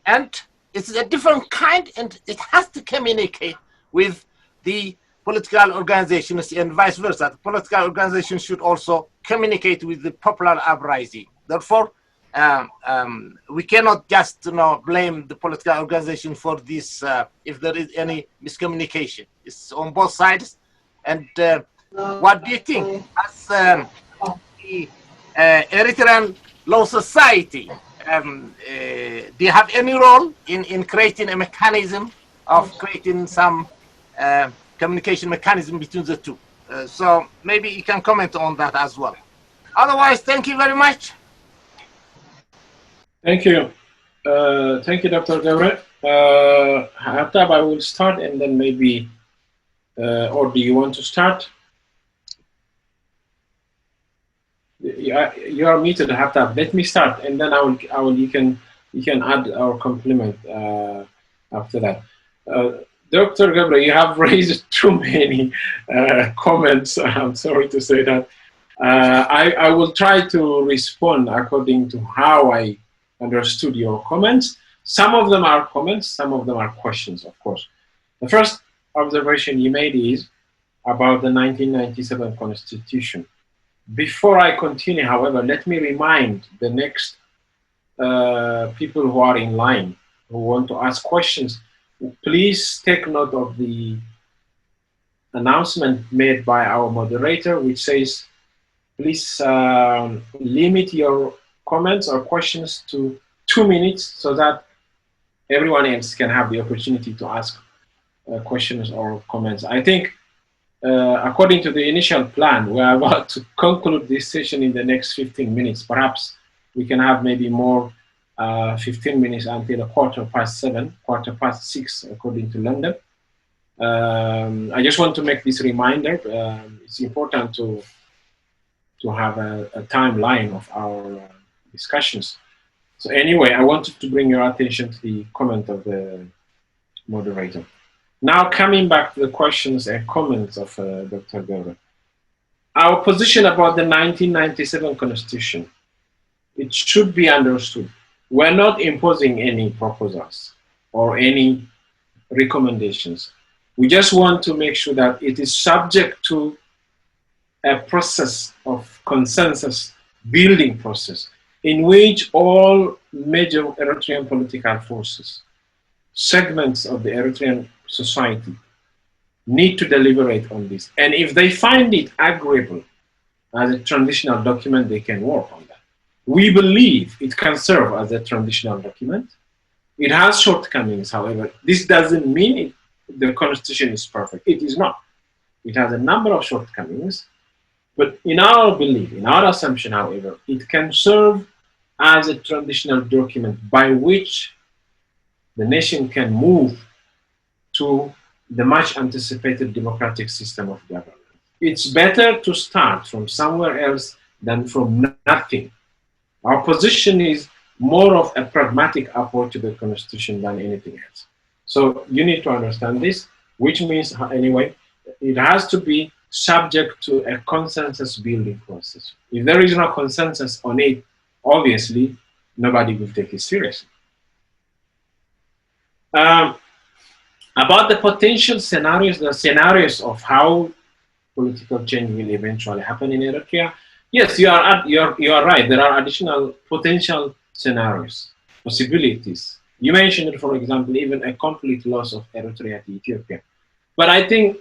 K: and it's a different kind, and it has to communicate with the political organizations and vice versa. The political organizations should also communicate with the popular uprising. Therefore, we cannot just blame the political organization for this if there is any miscommunication. It's on both sides. And what do you think, as the Eritrean Law Society, do you have any role in creating a mechanism of creating some communication mechanism between the two? So maybe you can comment on that as well. Otherwise, thank you very much.
B: Thank you. Thank you, Dr. Gabriel. Hatab, I will start, and then maybe, or do you want to start? You are muted, Hatab. Let me start, and then you can add our compliment after that. Dr. Gabriel, you have raised too many comments. I'm sorry to say that. I will try to respond according to how I understood your comments. Some of them are comments, some of them are questions, of course. The first observation you made is about the 1997 Constitution. Before I continue, however, let me remind the next people who are in line, who want to ask questions. Please take note of the announcement made by our moderator, which says, please limit your comments or questions to 2 minutes so that everyone else can have the opportunity to ask questions or comments. I think, according to the initial plan, we are about to conclude this session in the next 15 minutes. Perhaps we can have maybe more 15 minutes until 7:15, 6:15, according to London. I just want to make this reminder. It's important to have a timeline of our discussions. So anyway, I wanted to bring your attention to the comment of the moderator. Now, coming back to the questions and comments of Dr. Gabriel. Our position about the 1997 Constitution, it should be understood. We're not imposing any proposals or any recommendations. We just want to make sure that it is subject to a process of consensus building process in which all major Eritrean political forces, segments of the Eritrean society, need to deliberate on this. And if they find it agreeable as a transitional document, they can work on that. We believe it can serve as a transitional document. It has shortcomings, however. This doesn't mean the Constitution is perfect. It is not. It has a number of shortcomings. But in our belief, in our assumption, however, it can serve as a transitional document by which the nation can move to the much anticipated democratic system of government. It's better to start from somewhere else than from nothing. Our position is more of a pragmatic approach to the Constitution than anything else. So you need to understand this, which means, anyway, it has to be subject to a consensus building process. If there is no consensus on it, obviously, nobody will take it seriously. About the potential scenarios, the scenarios of how political change will eventually happen in Eritrea, yes, you are right. There are additional potential scenarios, possibilities. You mentioned, for example, even a complete loss of Eritrea to Ethiopia. But I think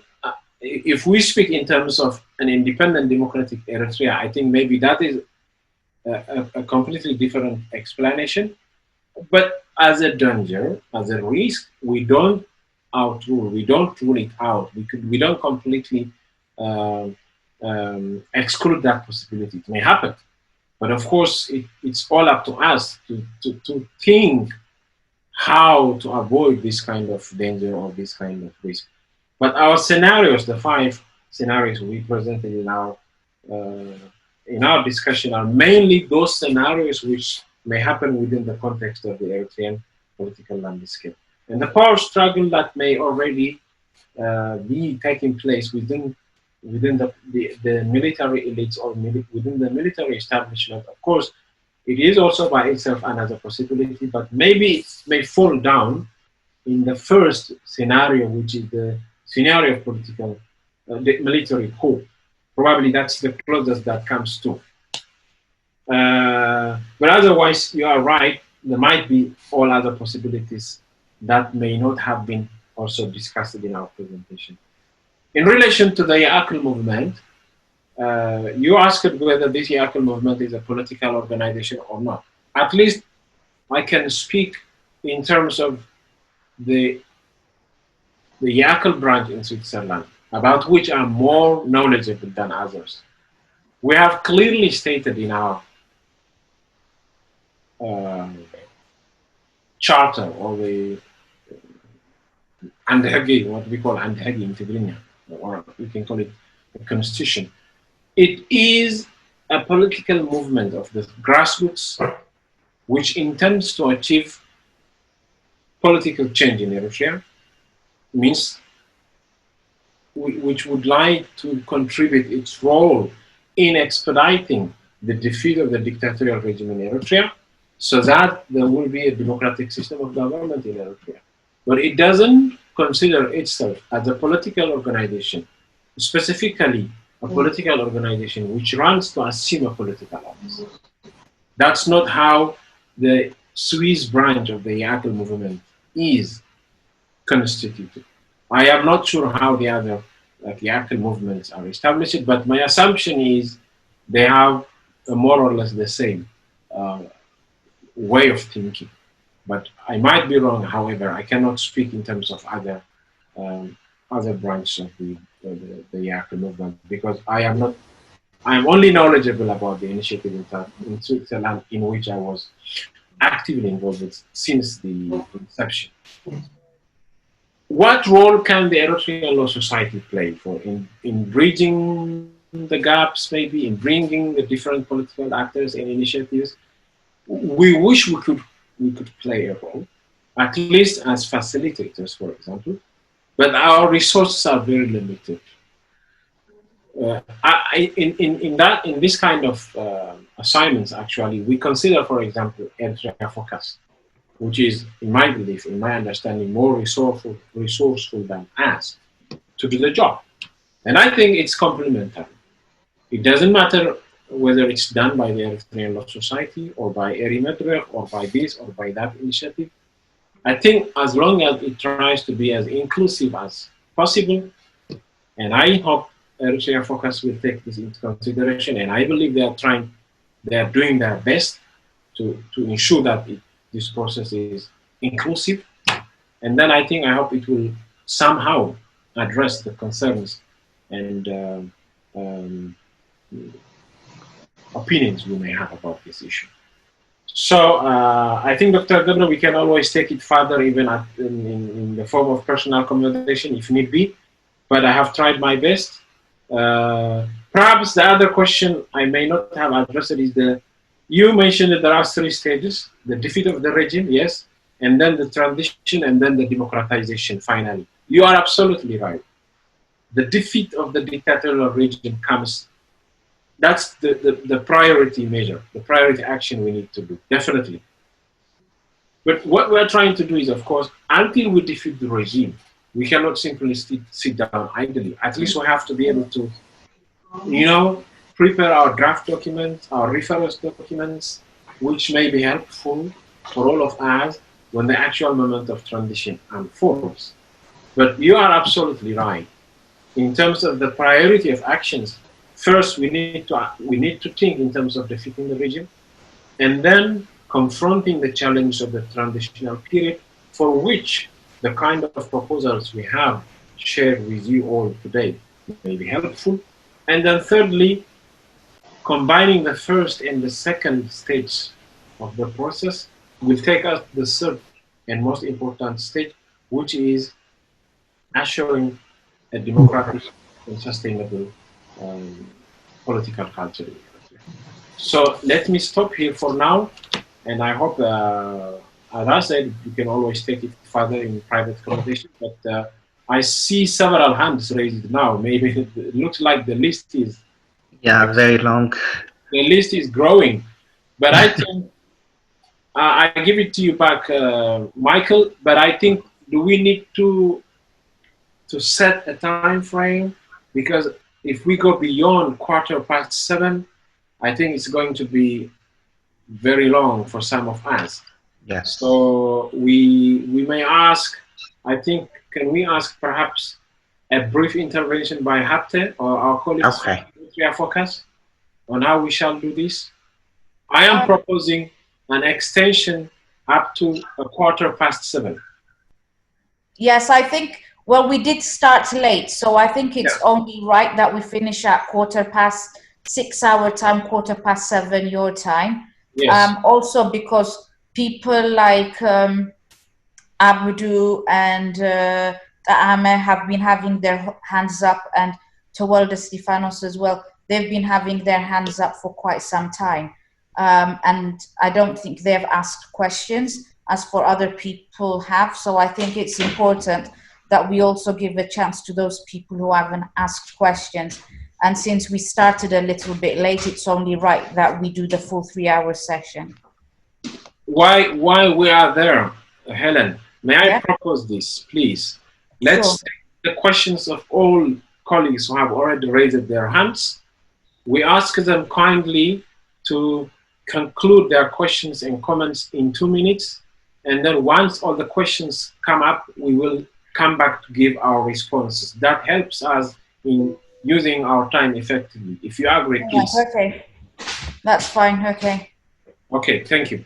B: if we speak in terms of an independent democratic Eritrea, I think maybe that is a completely different explanation. But as a danger, as a risk, we don't outrule, we don't rule it out. We don't completely exclude that possibility. It may happen. But of course, it's all up to us to think how to avoid this kind of danger or this kind of risk. But our scenarios, the 5 scenarios we presented in our discussion, are mainly those scenarios which may happen within the context of the Eritrean political landscape. And the power struggle that may already be taking place within the military elites or within the military establishment. Of course, it is also by itself another possibility, but maybe it may fall down in the first scenario, which is the scenario of political, military coup. Probably that's the closest that comes to. But otherwise, you are right, there might be all other possibilities that may not have been also discussed in our presentation. In relation to the Yaakl movement, you asked whether this Yaakl movement is a political organization or not. At least I can speak in terms of the Yaakl branch in Switzerland, about which I'm more knowledgeable than others. We have clearly stated in our charter, or the Andhagi, what we call Andhagi in Tigrinya, or you can call it a constitution. It is a political movement of the grassroots which intends to achieve political change in Eritrea, means which would like to contribute its role in expediting the defeat of the dictatorial regime in Eritrea, so that there will be a democratic system of government in Eritrea. But it doesn't consider itself as a political organization, specifically a political organization which runs to assume a political office. That's not how the Swiss branch of the Yaakl movement is constituted. I am not sure how the other Yaakl movements are established, but my assumption is they have more or less the same way of thinking. But I might be wrong, however, I cannot speak in terms of other branches of the Yaakl movement, because I am only knowledgeable about the initiative in Switzerland, in which I was actively involved since the inception. What role can the Eritrean law society play in bridging the gaps, maybe in bringing the different political actors and initiatives? We wish we could play a role, at least as facilitators, for example, but our resources are very limited. In this kind of assignments, actually, we consider, for example, Eritrea Focus, which is, in my belief, in my understanding, more resourceful than us to do the job. And I think it's complementary. It doesn't matter whether it's done by the Eritrean Law Society or by Eritrea or by this or by that initiative. I think as long as it tries to be as inclusive as possible, and I hope Eritrea Focus will take this into consideration, and I believe they are doing their best to ensure that this process is inclusive. And then I hope it will somehow address the concerns and opinions we may have about this issue. So I think, Dr. Gebra, we can always take it further, even in the form of personal conversation if need be, but I have tried my best. Perhaps the other question I may not have addressed is you mentioned that there are 3 stages: the defeat of the regime, yes, and then the transition, and then the democratization finally. You are absolutely right. The defeat of the dictatorial regime comes, that's the priority measure, the priority action we need to do, definitely. But what we're trying to do is, of course, until we defeat the regime, we cannot simply sit down idly. At least we have to be able to, prepare our draft documents, our reference documents, which may be helpful for all of us when the actual moment of transition unfolds. But you are absolutely right. In terms of the priority of actions, first we need to think in terms of defeating the regime, and then confronting the challenge of the transitional period, for which the kind of proposals we have shared with you all today may be helpful. And then thirdly, combining the first and the second stage of the process will take us the third and most important stage, which is assuring a democratic and sustainable political culture. So let me stop here for now, and I hope, as I said, you can always take it further in private conversation, but I see several hands raised now. Maybe it looks like the list is
D: very long.
B: The list is growing, but I think I give it to you back, Michael. But I think, do we need to set a time frame? Because if we go beyond 7:15, I think it's going to be very long for some of us.
D: Yes.
B: So we may ask, I think, can we ask perhaps a brief intervention by Hapte or our colleagues from Eritrea Focus on how we shall do this? I am proposing an extension up to 7:15.
E: Yes, I think, well, we did start late, so I think it's only right that we finish at 6 our time, 7:15 your time.
B: Yes.
E: Also because people like Abudu and Ame have been having their hands up, and Tewolde Stefanos as well. They've been having their hands up for quite some time. And I don't think they've asked questions as for other people have. So I think it's important that we also give a chance to those people who haven't asked questions. And since we started a little bit late, it's only right that we do the full 3-hour session.
B: While we are there, Helen, may I propose this, please? Let's take the questions of all colleagues who have already raised their hands. We ask them kindly to conclude their questions and comments in 2 minutes. And then once all the questions come up, we will come back to give our responses. That helps us in using our time effectively. If you agree, please.
E: Yes, okay. That's fine, okay.
B: Okay, thank you.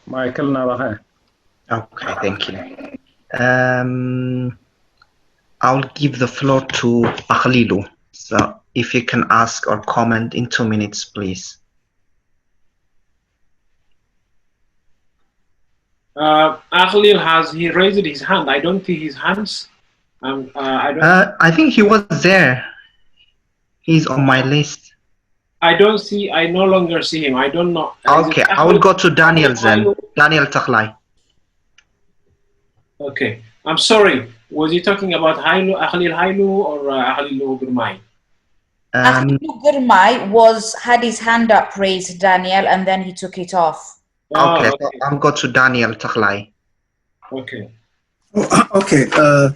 F: Michael Navaja.
D: Okay, thank you. I'll give the floor to Akhlilu. So if you can ask or comment in 2 minutes, please.
B: Akhlil, has he raised his hand? I don't see his hands.
D: I think he was there. He's on my list.
B: I don't see, I no longer see him. I don't know.
D: Okay, I will go to Daniel then. Daniel Takhlai.
B: Okay, I'm sorry. Was he talking about Akhlil Hailu or Akhlil Gurmai?
E: Akhlil Gurmai had his hand up raised, Daniel, and then he took it off.
D: Okay, so I'll go to Daniel Takhlai.
B: Okay.
L: Okay,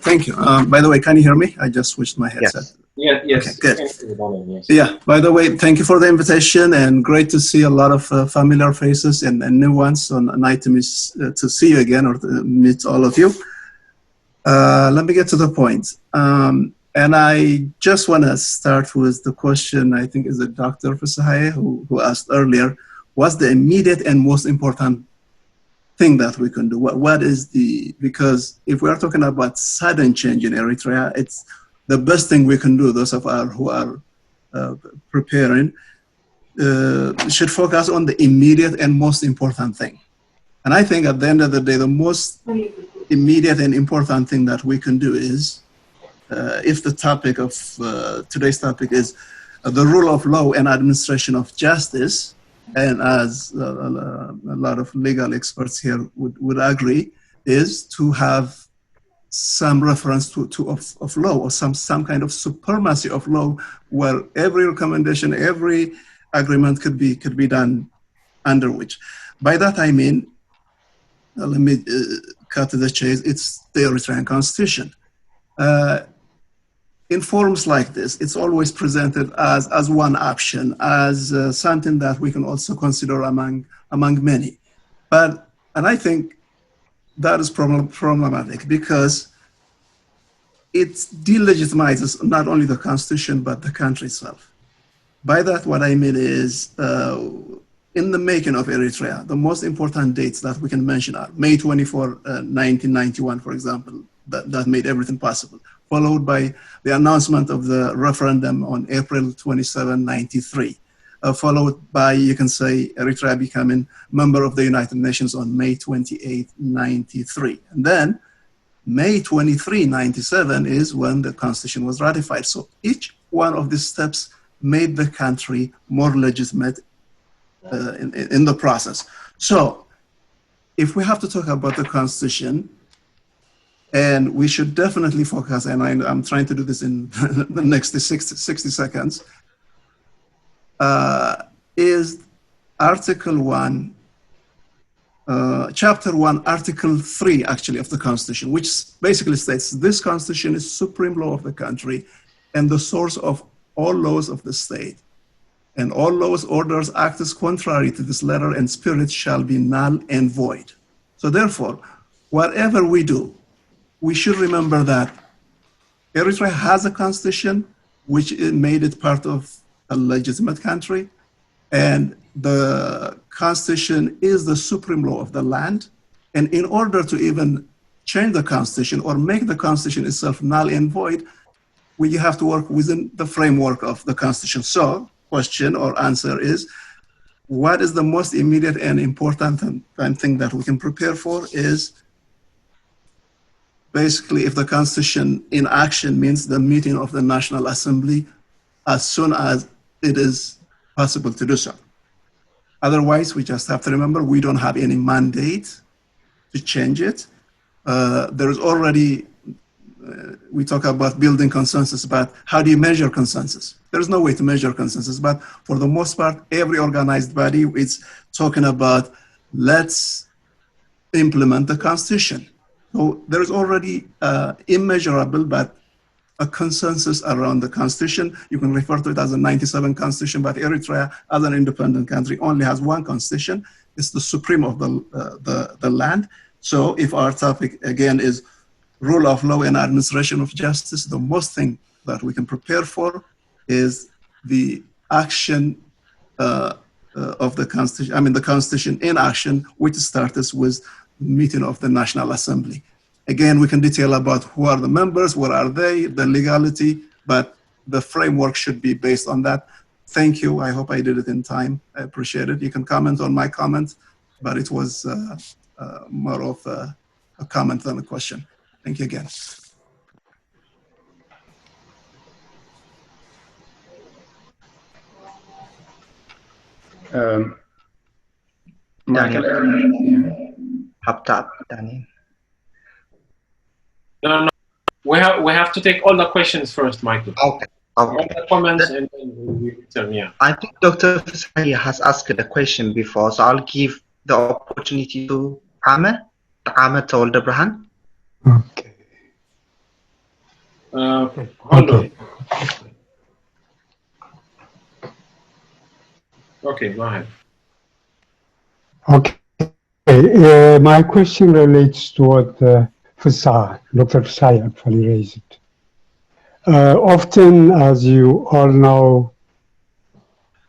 L: thank you. By the way, can you hear me? I just switched my headset.
B: Yes. Yes.
L: Okay, good. Yeah, by the way, thank you for the invitation, and great to see a lot of familiar faces and new ones. So nice to see you again, or to meet all of you. Let me get to the point. And I just want to start with the question, I think is it Dr. Fasahaye who asked earlier, what's the immediate and most important thing that we can do? What is because if we are talking about sudden change in Eritrea, it's the best thing we can do, those of us who are preparing, should focus on the immediate and most important thing. And I think at the end of the day, the most immediate and important thing that we can do is, if the topic of today's topic is the rule of law and administration of justice, and as a lot of legal experts here would agree, is to have some reference of law, or some kind of supremacy of law, where every recommendation, every agreement could be done under which. By that I mean, let me cut to the chase, it's the Eritrean constitution. In forms like this, it's always presented as one option, as something that we can also consider among many. And I think that is problematic, because it delegitimizes not only the constitution, but the country itself. By that, what I mean is, in the making of Eritrea, the most important dates that we can mention are May 24, 1991, for example, that made everything possible. followed by the announcement of the referendum on April 27, 93, followed by, you can say, Eritrea becoming member of the United Nations on May 28, 93. And then May 23, 97 is when the constitution was ratified. So each one of these steps made the country more legitimate in the process. So if we have to talk about the constitution, and we should definitely focus, and I'm trying to do this in the next 60 seconds, is Article 1, Chapter 1, Article 3, actually, of the Constitution, which basically states this Constitution is supreme law of the country and the source of all laws of the state. And all laws, orders, acts contrary to this letter and spirit shall be null and void. So therefore, whatever we do, we should remember that Eritrea has a constitution, which made it part of a legitimate country, and the constitution is the supreme law of the land. And in order to even change the constitution or make the constitution itself null and void, we have to work within the framework of the constitution. So, question or answer is, what is the most immediate and important thing that we can prepare for is basically if the constitution in action means the meeting of the National Assembly as soon as it is possible to do so. Otherwise, we just have to remember we don't have any mandate to change it. There is already, we talk about building consensus, but how do you measure consensus? There's no way to measure consensus, but for the most part, every organized body is talking about let's implement the constitution. So there is already immeasurable, but a consensus around the constitution. You can refer to it as a 97 constitution, but Eritrea, as an independent country, only has one constitution. It's the supreme of the land. So if our topic, again, is rule of law and administration of justice, the most thing that we can prepare for is the action of the constitution, I mean the constitution in action, which starts with meeting of the National Assembly. Again, we can detail about who are the members, what are they, the legality, but the framework should be based on that. Thank you. I hope I did it in time. I appreciate it. You can comment on my comment, but it was more of a comment than a question. Thank you again.
D: Daniel, Daniel.
B: No. We have to take all the questions first, Michael.
D: Okay.
B: All the comments and then we return. Yeah.
D: I think Dr. Fisaya has asked a question before, so I'll give the opportunity to Ahmed Tewoldebrahman.
M: Okay.
B: Hold on. Okay, go ahead.
M: Okay. My question relates to what Dr. Fisaya actually raised. Often, as you all know,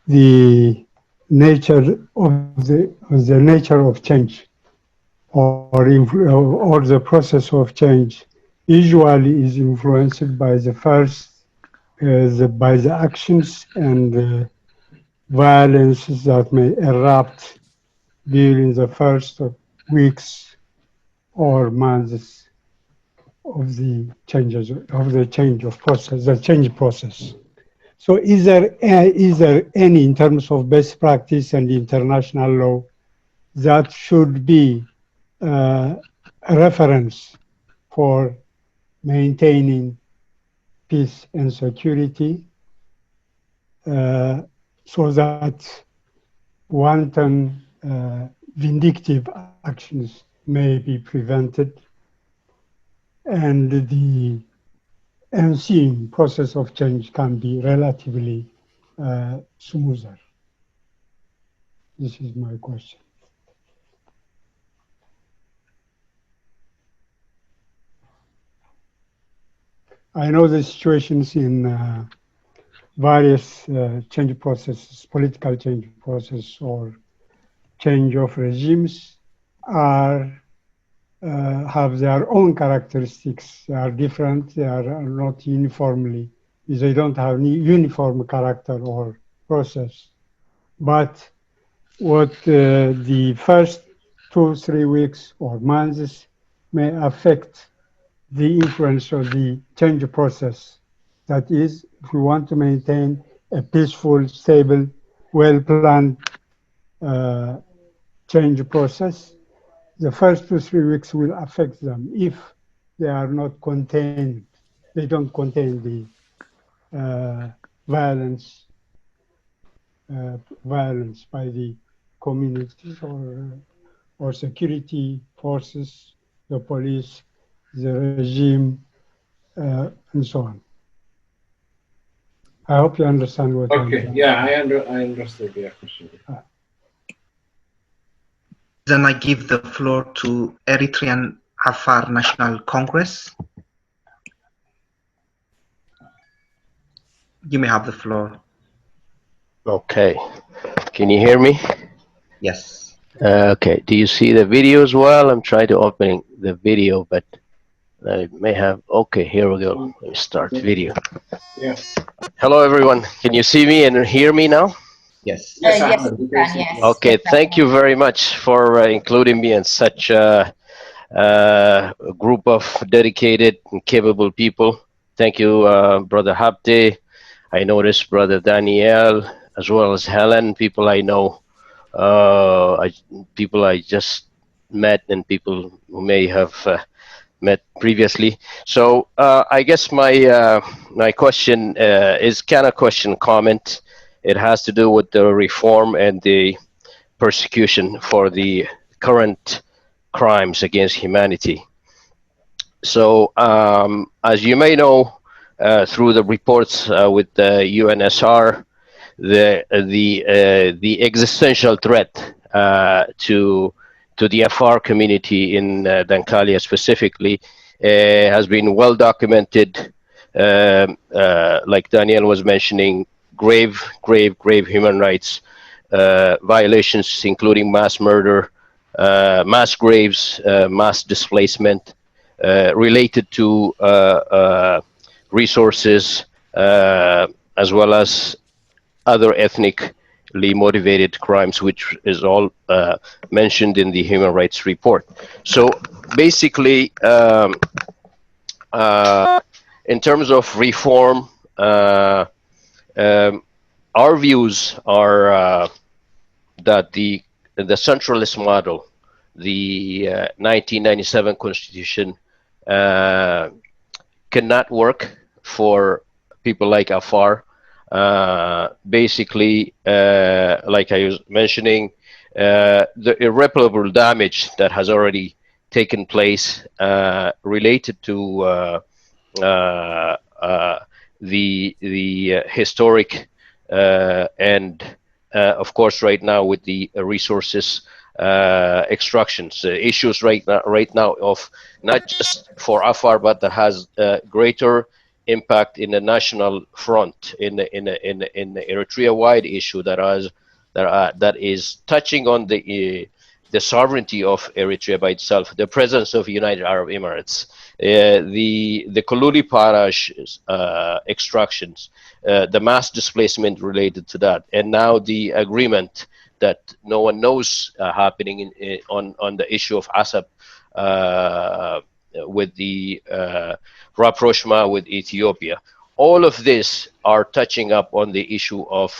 M: the nature of change or the process of change usually is influenced by by the actions and violence that may erupt during the first weeks or months of the change process. So is there any, in terms of best practice and international law, that should be a reference for maintaining peace and security, so that wanton vindictive actions may be prevented and the ensuing process of change can be relatively smoother? This is my question. I know the situations in various change processes, political change process or change of regimes are have their own characteristics. They are different. They are not uniformly. They don't have any uniform character or process. But what the first 2-3 weeks or months may affect the influence of the change process. That is, if we want to maintain a peaceful, stable, well-planned change process, the first 2-3 weeks will affect them if they are not contained. They don't contain the violence by the communities or security forces, the police, the regime, and so on. I hope you understand what I'm saying.
B: Yeah, I understood your question.
D: Then I give the floor to Eritrean Afar National Congress. You may have the floor.
N: Okay. Can you hear me?
D: Yes.
N: Okay. Do you see the video as well? I'm trying to open the video, but I may have. Okay, here we go. Let me start video.
B: Yes.
N: Hello, everyone. Can you see me and hear me now?
D: Yes.
E: Yes, yes.
N: Okay. Thank you very much for including me in such a group of dedicated and capable people. Thank you, Brother Habte. I noticed Brother Daniel, as well as Helen, people I know, people I just met, and people who may have met previously. So I guess my question is kind of question comment. It has to do with the reform and the persecution for the current crimes against humanity. So as you may know, through the reports with the UNSR, the existential threat to the Afar community in Dankalia specifically has been well documented. Like Daniel was mentioning, grave human rights violations, including mass murder, mass graves, mass displacement, related to resources, as well as other ethnically motivated crimes, which is all mentioned in the human rights report. So basically, in terms of reform, our views are that the centralist model, the 1997 constitution, cannot work for people like Afar. Basically, like I was mentioning, the irreparable damage that has already taken place related to the historic and of course right now with the resources extractions issues right now of not just for Afar, but that has greater impact in the national front, in the Eritrea-wide issue that is touching on the sovereignty of Eritrea by itself, the presence of United Arab Emirates, the Koludi Parash extractions, the mass displacement related to that, and now the agreement that no one knows happening on the issue of ASAP with the rapprochement with Ethiopia. All of this are touching up on the issue of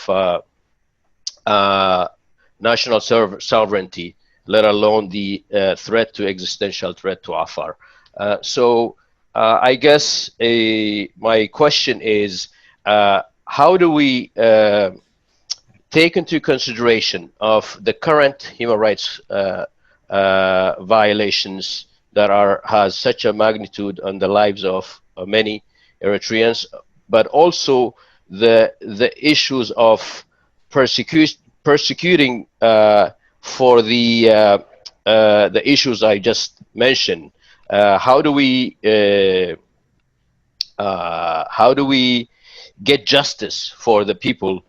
N: national sovereignty, let alone the existential threat to Afar. So I guess my question is, how do we take into consideration of the current human rights violations that has such a magnitude on the lives of many Eritreans, but also the issues of persecuting for the issues I just mentioned. How do we get justice for the people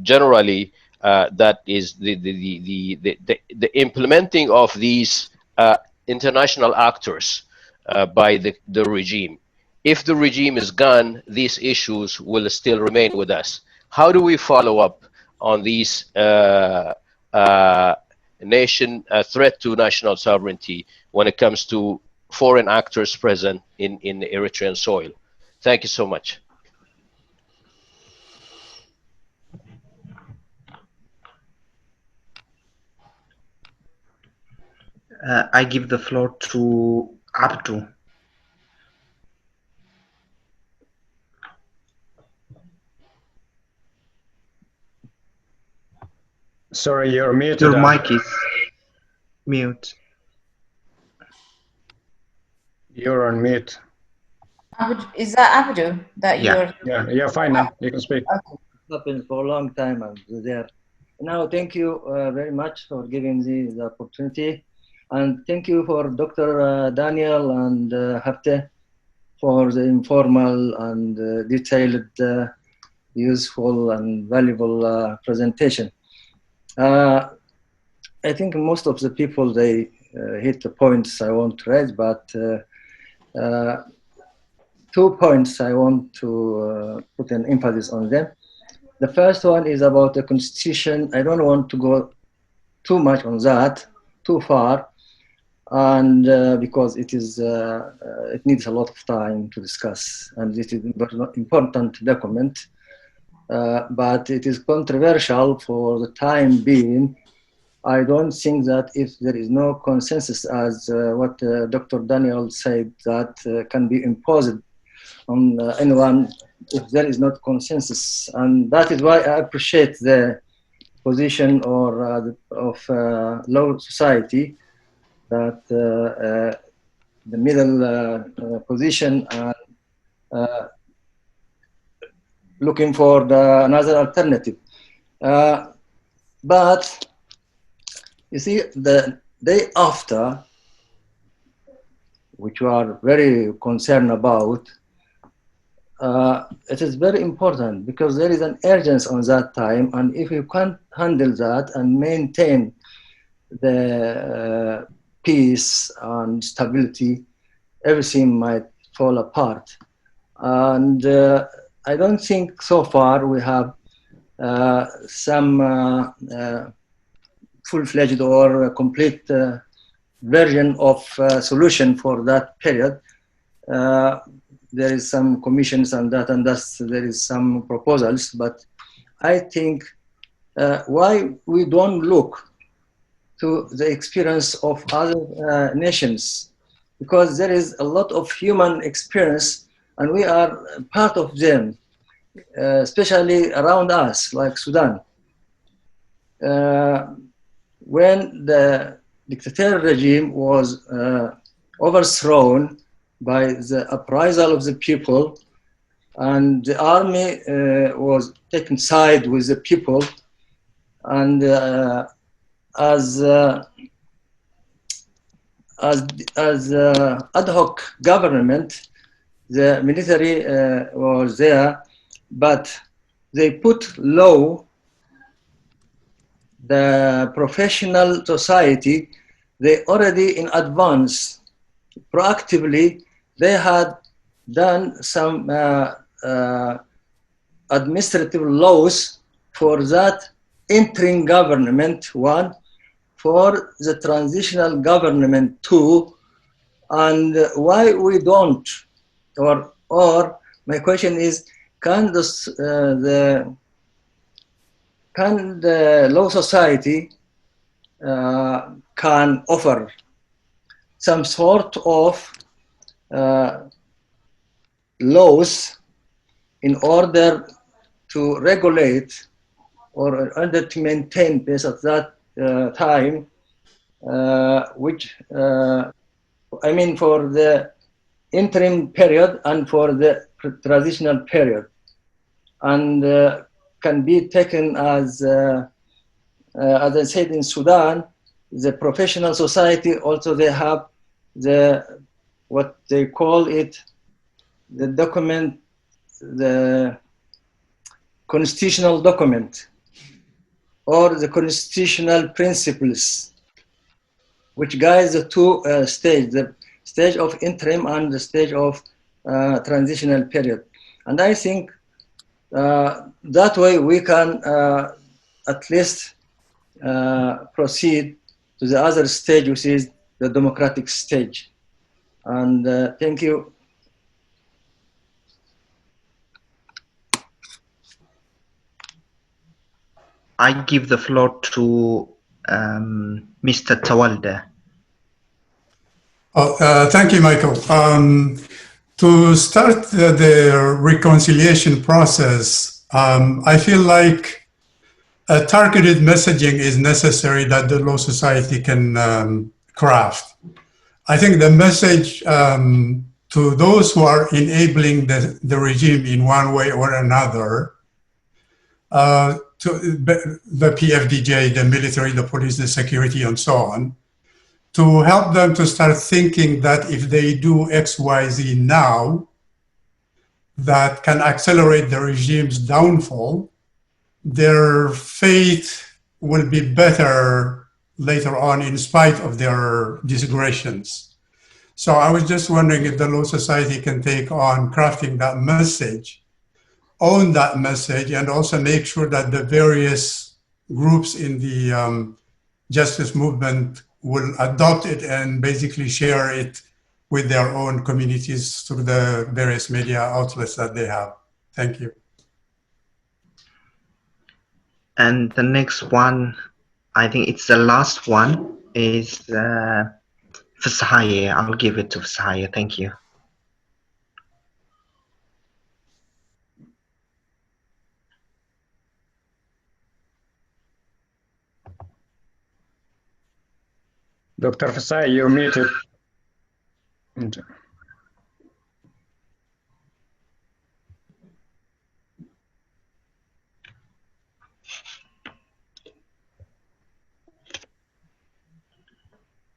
N: generally? That is the implementing of these international actors by the regime. If the regime is gone, these issues will still remain with us. How do we follow up on these threat to national sovereignty when it comes to foreign actors present in Eritrean soil? Thank you so much.
D: I give the floor to Abdu.
F: Sorry, you're muted.
D: Your mic is mute.
F: You're on mute.
E: Is that Abdu?
F: You're fine now. You can speak.
O: Okay. Happened for a long time. I'm there. Now, thank you very much for giving me the opportunity. And thank you for Dr. Daniel and Hafte for the informal and detailed, useful and valuable presentation. I think most of the people, they hit the points I want to raise, but 2 points I want to put an emphasis on them. The first one is about the constitution. I don't want to go too much on that, too far, and because it is it needs a lot of time to discuss, and it is an important document, but it is controversial for the time being. I don't think that if there is no consensus, as what Dr. Daniel said, that can be imposed on anyone if there is not consensus. And that is why I appreciate the position of law society, that the middle position and looking for another alternative. But you see, the day after, which we are very concerned about, it is very important because there is an urgency on that time, and if you can't handle that and maintain the peace and stability, everything might fall apart. And I don't think so far we have some full-fledged or a complete version of solution for that period. There is some commissions and that, and thus there is some proposals, but I think why we don't look to the experience of other nations, because there is a lot of human experience and we are part of them, especially around us, like Sudan. When the dictatorial regime was overthrown by the uprisal of the people, and the army was taken side with the people, and as ad hoc government, the military was there, but they put low the professional society. They already in advance, proactively, they had done some administrative laws for that interim government, one, for the transitional government, two, and why we don't, or my question is, can the law society can offer some sort of laws in order to regulate or in order to maintain peace at that time, which I mean for the interim period and for the transitional period, and can be taken as I said in Sudan, the professional society also they have the what they call it, the document, the constitutional document or the constitutional principles, which guides the two stages, the stage of interim and the stage of transitional period. And I think that way we can at least proceed to the other stage, which is the democratic stage. And thank you.
D: I give the floor to Mr. Tewolde.
P: Thank you, Michael. To start the reconciliation process, I feel like a targeted messaging is necessary that the law society can craft. I think the message to those who are enabling the regime in one way or another, to the PFDJ, the military, the police, the security, and so on, to help them to start thinking that if they do X, Y, Z now, that can accelerate the regime's downfall, their fate will be better later on in spite of their disgrations. So I was just wondering if the Law Society can take on crafting that message, own that message, and also make sure that the various groups in the justice movement will adopt it and basically share it with their own communities through the various media outlets that they have. Thank you.
D: And the next one, I think it's the last one, is Fsahaye. I'll give it to Fsahaye. Thank you.
F: Dr. Fsahaye, you're muted.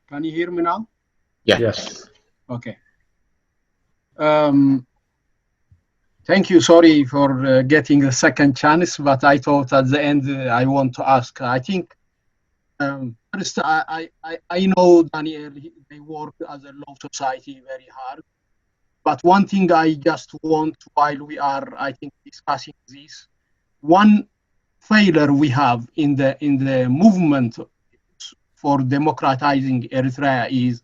I: Can you hear me now?
D: Yeah.
F: Yes.
I: Okay. Thank you. Sorry for getting a second chance, but I thought at the end I want to ask. I think first I know Daniel. They work as a law society very hard. But one thing I just want, while we are, I think, discussing this, one failure we have in the movement for democratizing Eritrea is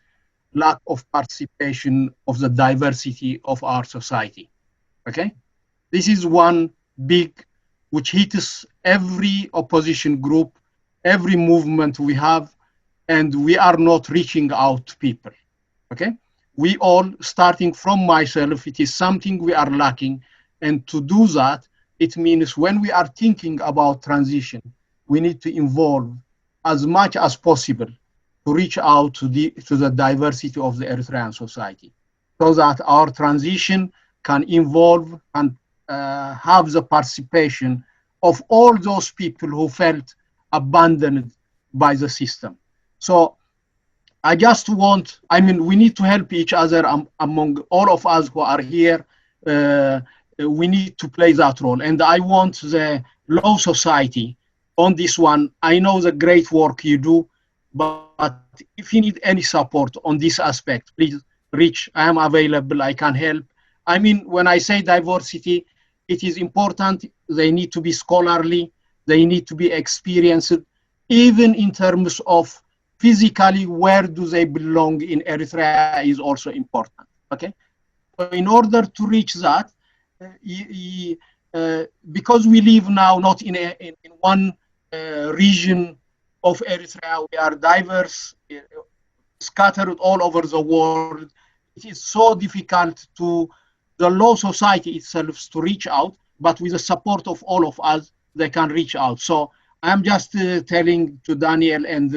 I: lack of participation of the diversity of our society. Okay, this is one big, which hits every opposition group, every movement we have, and we are not reaching out to people. Okay, we all, starting from myself, it is something we are lacking, and to do that, it means when we are thinking about transition, we need to involve as much as possible to reach out to the diversity of the Eritrean society, so that our transition can involve and have the participation of all those people who felt abandoned by the system. So I just want, I mean, we need to help each other among all of us who are here. We need to play that role. And I want the law society on this one. I know the great work you do, but if you need any support on this aspect, please reach. I am available, I can help. I mean, when I say diversity, it is important. They need to be scholarly, they need to be experienced, even in terms of physically, where do they belong in Eritrea is also important, okay? So in order to reach that, because we live now not in one region of Eritrea, we are diverse, scattered all over the world. It is so difficult to the law society itself to reach out, but with the support of all of us, they can reach out. So I'm just telling to Daniel and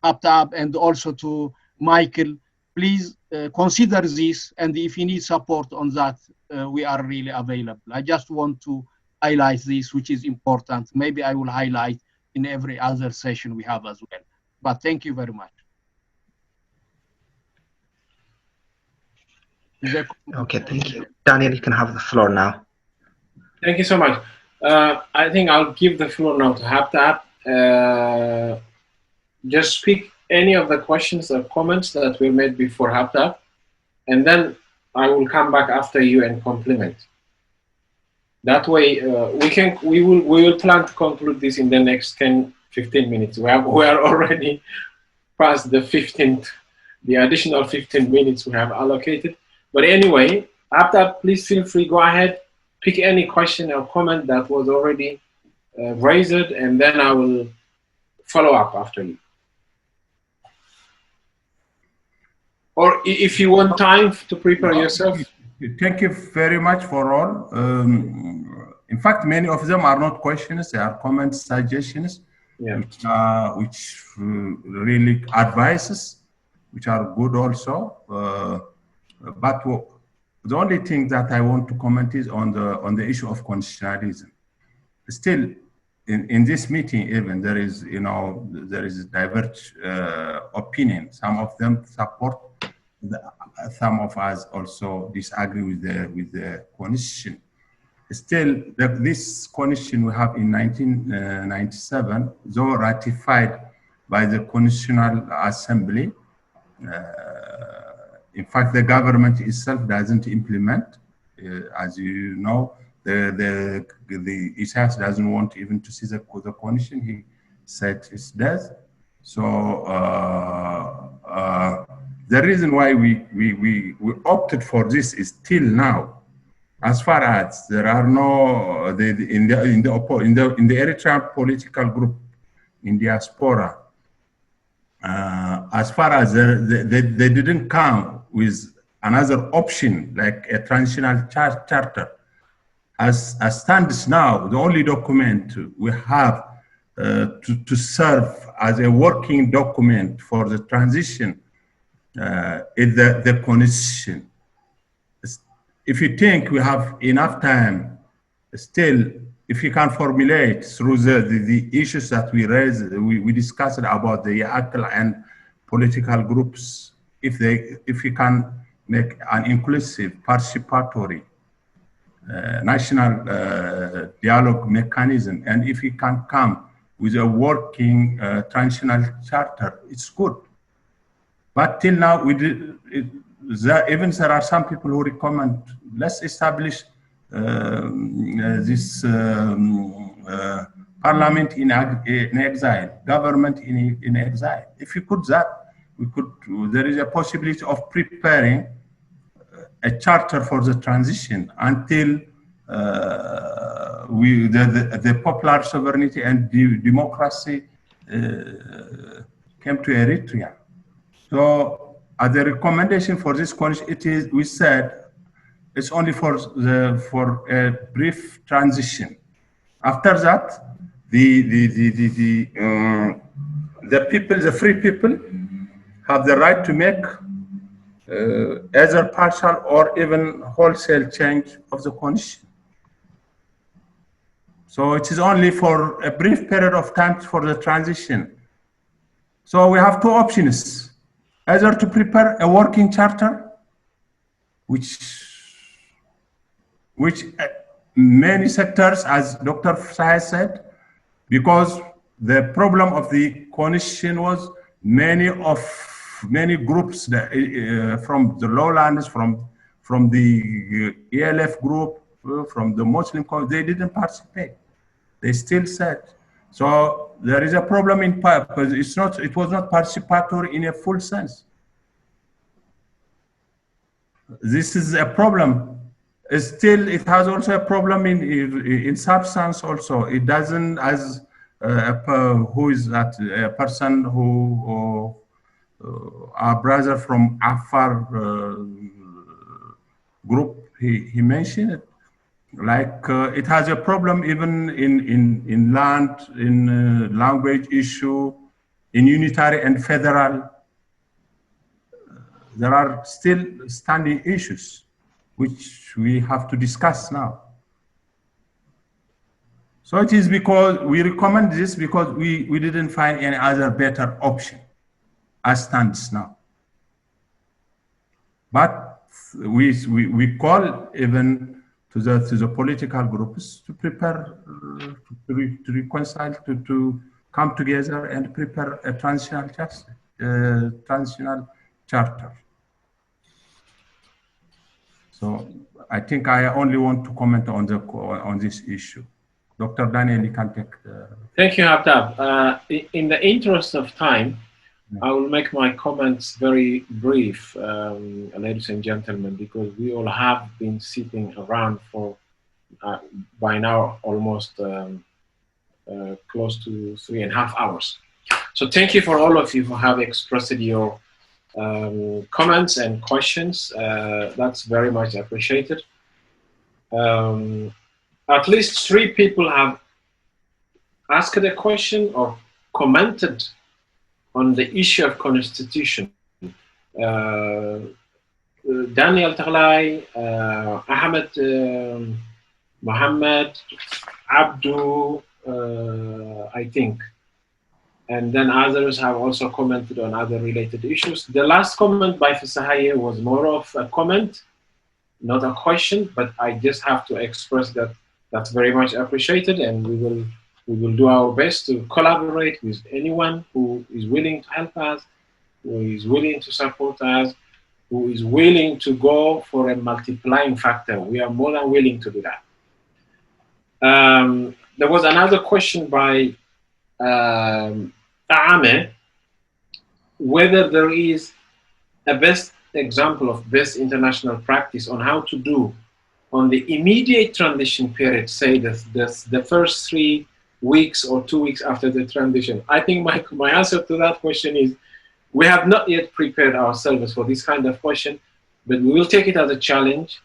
I: Aptab and also to Michael, please consider this, and if you need support on that, we are really available. I just want to highlight this, which is important. Maybe I will highlight in every other session we have as well. But thank you very much.
D: Okay, thank you. Daniel, you can have the floor now.
B: Thank you so much. I think I'll give the floor now to Haptap. Just speak any of the questions or comments that were made before Hapta, and then I will come back after you and compliment. That way, we will plan to conclude this in the next 10-15 minutes. We are already past the additional 15 minutes we have allocated. But anyway, after, please feel free, go ahead, pick any question or comment that was already raised, and then I will follow up after you. Or if you want time to prepare yourself.
C: Thank you very much for all. In fact, many of them are not questions, they are comments, suggestions, which really advices, which are good also. But the only thing that I want to comment is on the issue of constitutionalism. Still, in this meeting, even there is diverge opinion. Some of them support. Some of us also disagree with the constitution. Still, this constitution we have in 1997, though ratified by the Constitutional Assembly, in fact, the government itself doesn't implement. As you know, the ISAS doesn't want even to see the constitution. He said it does. So the reason why we opted for this is till now, as far as there are no in the Eritrean political group in diaspora, as far as they didn't come with another option like a transitional charter. As stands now, the only document we have to serve as a working document for the transition is the constitution. If you think we have enough time, still, if you can formulate through the issues that we raised, we discussed about the ACL and political groups, if you can make an inclusive, participatory, national dialogue mechanism, and if you can come with a working transitional charter, it's good. But till now, even there are some people who recommend, let's establish this parliament in exile, government in exile. If you could that, there is a possibility of preparing a charter for the transition until the popular sovereignty and democracy came to Eritrea. So, as a recommendation for this constitution, we said it's only for a brief transition. After that, the people, the free people, have the right to make either partial or even wholesale change of the constitution. So it is only for a brief period of time for the transition. So we have two options: either to prepare a working charter, which many sectors, as Dr. Sai said, because the problem of the constitution was many groups that, from the lowlands, from the ELF group, from the Muslim community, they didn't participate. They still said. So there is a problem in part because it was not participatory in a full sense. This is a problem. Still, it has also a problem in substance also. It doesn't, as who is that, a person who, our brother from Afar group, he mentioned it. Like it has a problem even in land, in language issue, in unitary and federal. There are still standing issues which we have to discuss now. So it is because we recommend this because we didn't find any other better option as stands now. But we call even to the political groups to prepare, to reconcile, to come together and prepare a transitional justice. transitional charter. So I think I only want to comment on this issue. Dr. Daniel, you can take.
B: Thank you, Abtab. In the interest of time, I will make my comments very brief, ladies and gentlemen, because we all have been sitting around for by now almost close to 3.5 hours. So thank you for all of you who have expressed your comments and questions. That's very much appreciated. At least 3 people have asked a question or commented on the issue of constitution. Daniel Taghlai, Ahmed Mohammed, Abdu, I think. And then others have also commented on other related issues. The last comment by Fisahaye was more of a comment, not a question, but I just have to express that that's very much appreciated, and we will do our best to collaborate with anyone who is willing to help us, who is willing to support us, who is willing to go for a multiplying factor. We are more than willing to do that. There was another question by Taame, whether there is a best example of best international practice on how to do on the immediate transition period, say the first 3 weeks or 2 weeks after the transition. I think my answer to that question is we have not yet prepared ourselves for this kind of question, but we will take it as a challenge,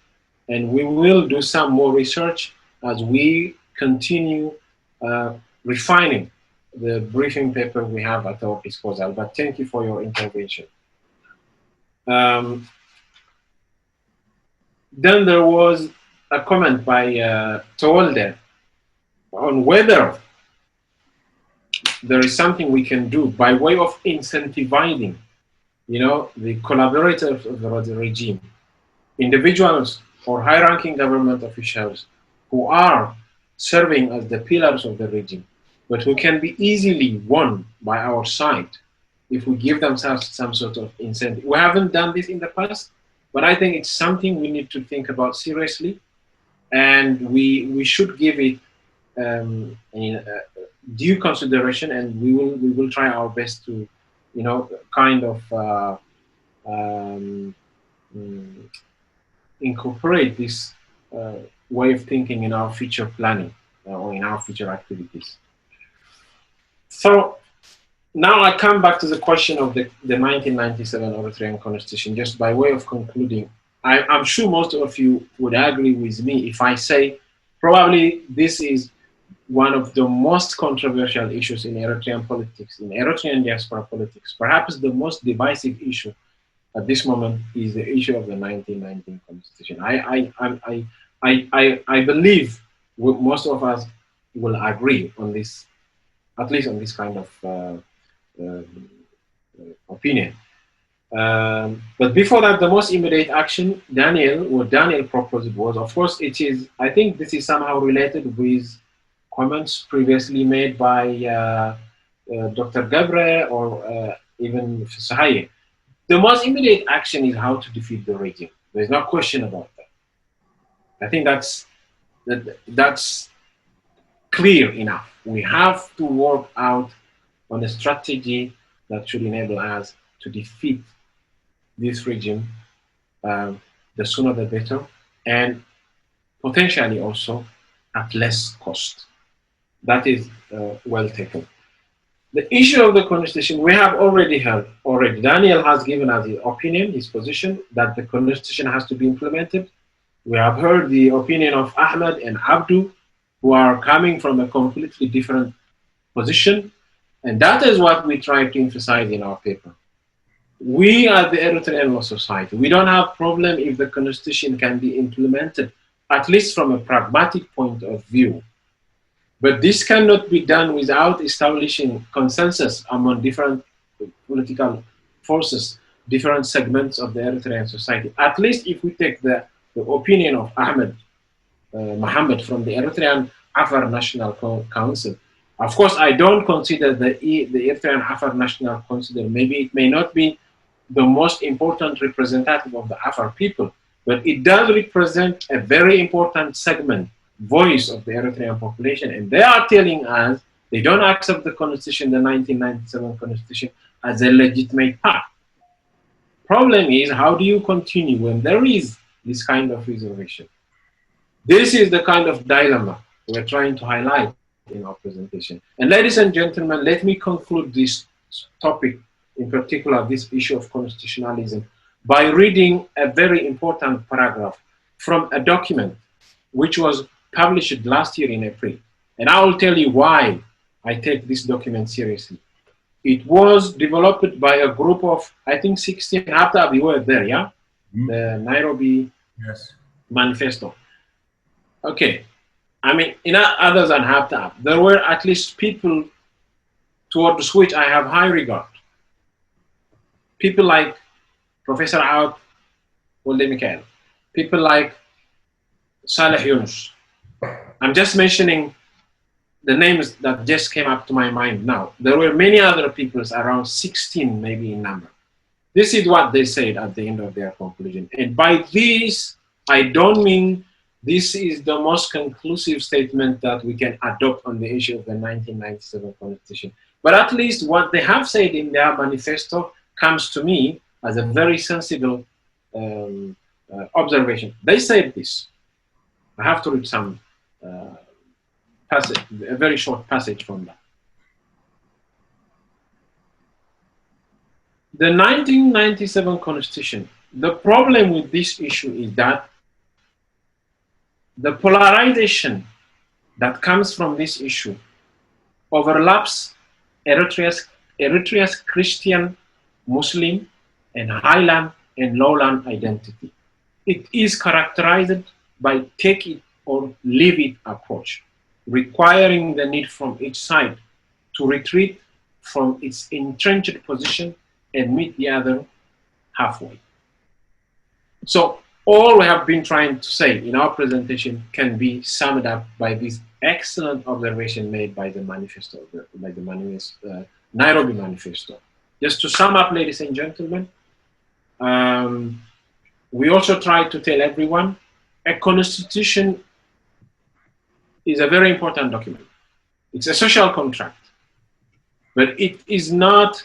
B: and we will do some more research as we continue refining the briefing paper we have at our disposal. But thank you for your intervention. Then there was a comment by Tewolde on whether there is something we can do by way of incentivizing, the collaborators of the regime, individuals or high-ranking government officials who are serving as the pillars of the regime, but who can be easily won by our side if we give them some sort of incentive. We haven't done this in the past, but I think it's something we need to think about seriously, and we should give it due consideration, and we will try our best to, kind of incorporate this way of thinking in our future planning or in our future activities. So now I come back to the question of the 1997 Eritrean Constitution, just by way of concluding. I'm sure most of you would agree with me if I say probably this is one of the most controversial issues in Eritrean politics, in Eritrean diaspora politics. Perhaps the most divisive issue at this moment is the issue of the 1919 Constitution. I believe most of us will agree on this, at least on this kind of opinion. But before that, the most immediate action, what Daniel proposed was, of course, I think this is somehow related with comments previously made by Dr. Gabre or even Fisahaye. The most immediate action is how to defeat the regime. There's no question about that. I think that's clear enough. We have to work out on a strategy that should enable us to defeat this regime, the sooner the better, and potentially also at less cost. That is well taken. The issue of the constitution, we have already heard. Daniel has given us his opinion, his position, that the constitution has to be implemented. We have heard the opinion of Ahmed and Abdu, who are coming from a completely different position. And that is what we try to emphasize in our paper. We are the Eritrean Law Society. We don't have problem if the constitution can be implemented, at least from a pragmatic point of view. But this cannot be done without establishing consensus among different political forces, different segments of the Eritrean society. At least if we take the opinion of Ahmed Mohammed from the Eritrean Afar National Council, Of course, I don't consider the Eritrean Afar National Council, maybe it may not be the most important representative of the Afar people, but it does represent a very important segment, voice of the Eritrean population, and they are telling us they don't accept the constitution, the 1997 constitution, as a legitimate path. Problem is, how do you continue when there is this kind of reservation? This is the kind of dilemma we're trying to highlight in our presentation. And ladies and gentlemen, let me conclude this topic, in particular this issue of constitutionalism, by reading a very important paragraph from a document which was published last year in April. And I will tell you why I take this document seriously. It was developed by a group of, I think, 16, after we were there, yeah? The Nairobi Manifesto. Okay, I mean, in others than HAPTAP, there were at least people towards which I have high regard. People like Professor Aoud Wolde Mikael, people like Saleh Yunus. I'm just mentioning the names that just came up to my mind now. There were many other people, around 16 maybe in number. This is what they said at the end of their conclusion. And by this, I don't mean this is the most conclusive statement that we can adopt on the issue of the 1997 Constitution. But at least what they have said in their manifesto comes to me as a very sensible observation. They said this. I have to read some passage, a very short passage from that. The 1997 Constitution, the problem with this issue is that the polarization that comes from this issue overlaps Eritrea's Christian, Muslim, and highland and lowland identity. It is characterized by take it or leave it approach, requiring the need from each side to retreat from its entrenched position and meet the other halfway. So all we have been trying to say in our presentation can be summed up by this excellent observation made by the manifesto, Nairobi Manifesto. Just to sum up, ladies and gentlemen, we also try to tell everyone a constitution is a very important document. It's a social contract, but it is not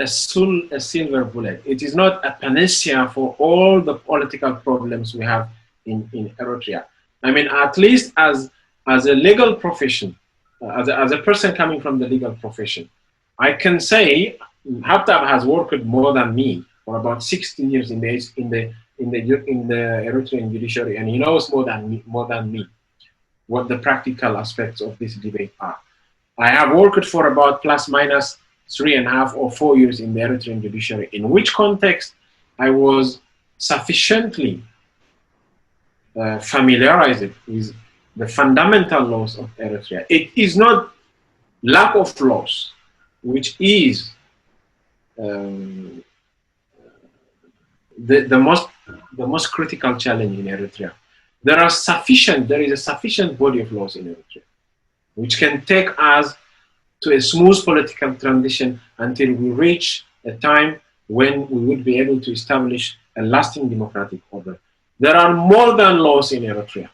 B: a silver bullet. It is not a panacea for all the political problems we have in Eritrea. I mean, at least as a legal profession, as a person coming from the legal profession, I can say HAPTAP has worked more than me for about 16 years in the Eritrean judiciary, and he knows more than me what the practical aspects of this debate are. I have worked for about plus minus 3.5 or 4 years in the Eritrean judiciary, in which context I was sufficiently familiarized with the fundamental laws of Eritrea. It is not lack of laws, which is the most critical challenge in Eritrea. There is a sufficient body of laws in Eritrea, which can take us to a smooth political transition until we reach a time when we would be able to establish a lasting democratic order. There are more than laws in Eritrea,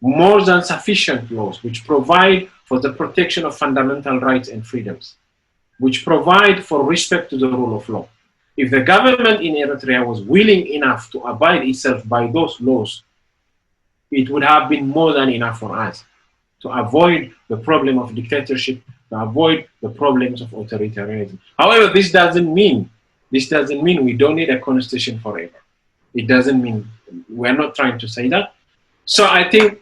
B: more than sufficient laws, which provide for the protection of fundamental rights and freedoms, which provide for respect to the rule of law. If the government in Eritrea was willing enough to abide itself by those laws, it would have been more than enough for us to avoid the problem of dictatorship, to avoid the problems of authoritarianism. However, this doesn't mean we don't need a constitution forever. It doesn't mean, we're not trying to say that. So I think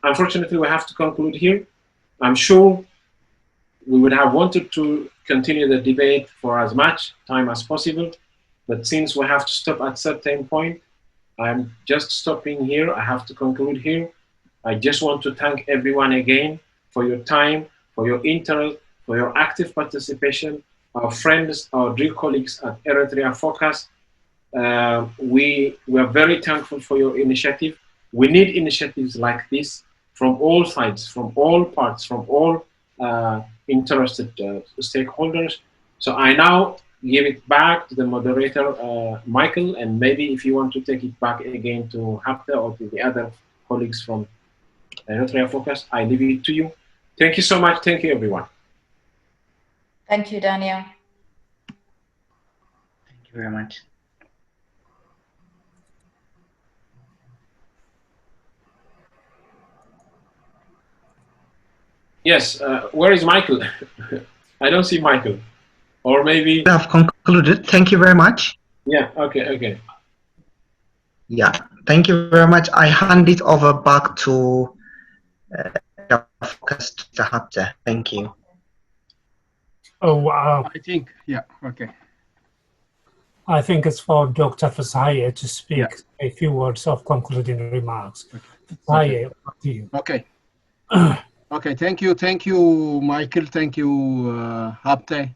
B: unfortunately, we have to conclude here. I'm sure we would have wanted to continue the debate for as much time as possible, but since we have to stop at a certain point, I'm just stopping here. I have to conclude here. I just want to thank everyone again for your time, for your interest, for your active participation, our friends, our dear colleagues at Eritrea Focus. We are very thankful for your initiative. We need initiatives like this from all sides, from all parts, from all interested stakeholders. So I now give it back to the moderator, Michael, and maybe if you want to take it back again to Hapta or to the other colleagues from Eritrea Focus, I leave it to you. Thank you so much. Thank you, everyone.
E: Thank you, Daniel.
D: Thank you very much.
B: Yes, where is Michael? I don't see Michael. Or maybe...
D: We have concluded. Thank you very much.
B: Yeah, okay, okay.
D: Yeah, thank you very much. I hand it over back to Focus to Hapta. Thank you.
A: Oh, wow.
I: I think, yeah, okay.
A: I think it's for Dr. Fasaye to speak a few words of concluding remarks. Fasaye, over to you.
I: Okay. Okay, thank you, Michael, thank you, Hapte.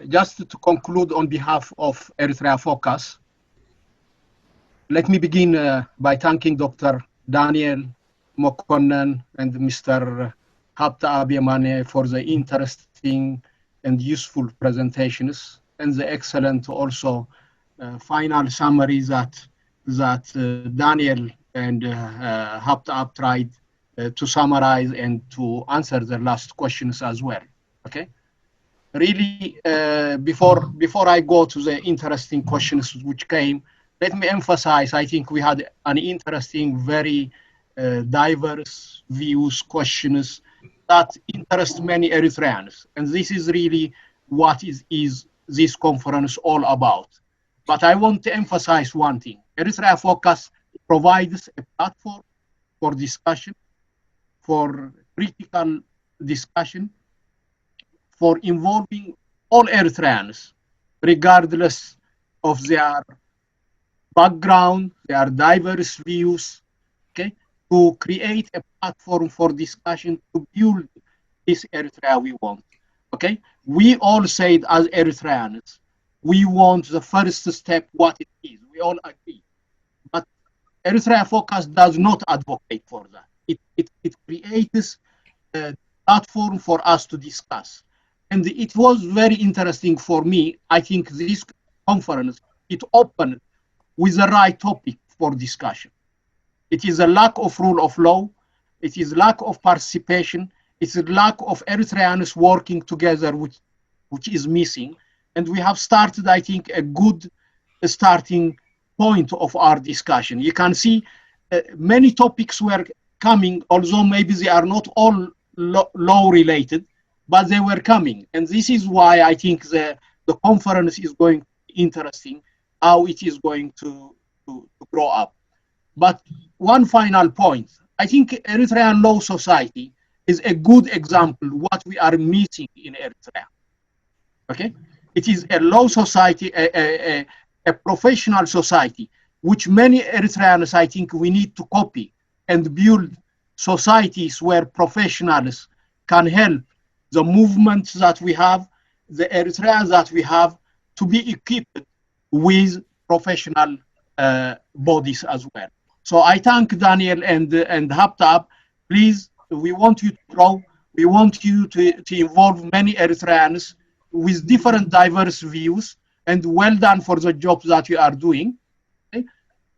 I: Just to conclude on behalf of Eritrea Focus, let me begin by thanking Dr. Daniel Mokonnen and Mr. Hapta Abiamane for the interesting and useful presentations and the excellent also final summary that Daniel and Hapta tried to summarize and to answer the last questions as well. Okay. Really, before I go to the interesting questions which came, let me emphasize, I think we had an interesting, very diverse views, questions that interest many Eritreans. And this is really what is this conference all about. But I want to emphasize one thing. Eritrea Focus provides a platform for discussion, for critical discussion, for involving all Eritreans, regardless of their background, their diverse views, okay, to create a platform for discussion to build this Eritrea we want, okay? We all said as Eritreans, we want the first step what it is, we all agree. But Eritrea Focus does not advocate for that. It creates a platform for us to discuss. And it was very interesting for me. I think this conference, it opened with the right topic for discussion. It is a lack of rule of law. It is lack of participation. It's a lack of Eritreans working together, which is missing. And we have started, I think, a good starting point of our discussion. You can see many topics were coming, although maybe they are not all law related, but they were coming. And this is why I think the conference is going to be interesting, how it is going to grow up. But one final point, I think Eritrean law society is a good example what we are missing in Eritrea. Okay, it is a law society, a professional society, which many Eritreans, I think we need to copy and build societies where professionals can help the movements that we have, the Eritreans that we have, to be equipped with professional bodies as well. So I thank Daniel and Haptab. Please, we want you to grow. We want you to involve many Eritreans with different diverse views, and well done for the job that you are doing. Okay?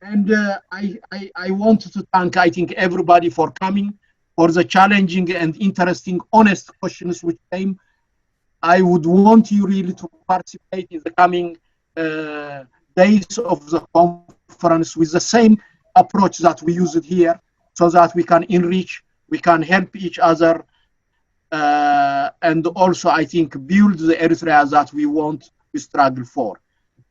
I: And I want to thank, I think, everybody for coming, for the challenging and interesting, honest questions which came. I would want you really to participate in the coming days of the conference with the same approach that we use it here, so that we can enrich, we can help each other, and also, I think, build the Eritrea that we want to struggle for.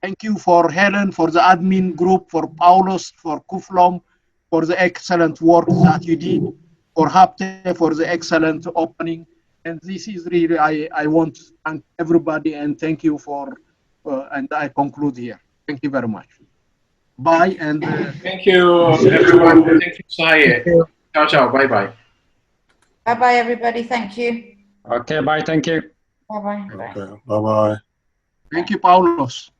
I: Thank you for Helen, for the admin group, for Paulos, for Kuflom, for the excellent work that you did, for Hapte, for the excellent opening. And this is really, I want to thank everybody and thank you for, and I conclude here. Thank you very much. Bye. And
B: thank you, everyone. Thank you, Saye. Ciao, ciao. Bye, bye.
E: Bye, bye, everybody. Thank you.
F: Okay, bye. Thank you.
E: Bye, bye.
H: Okay, bye, bye.
I: Thank you, Paulos.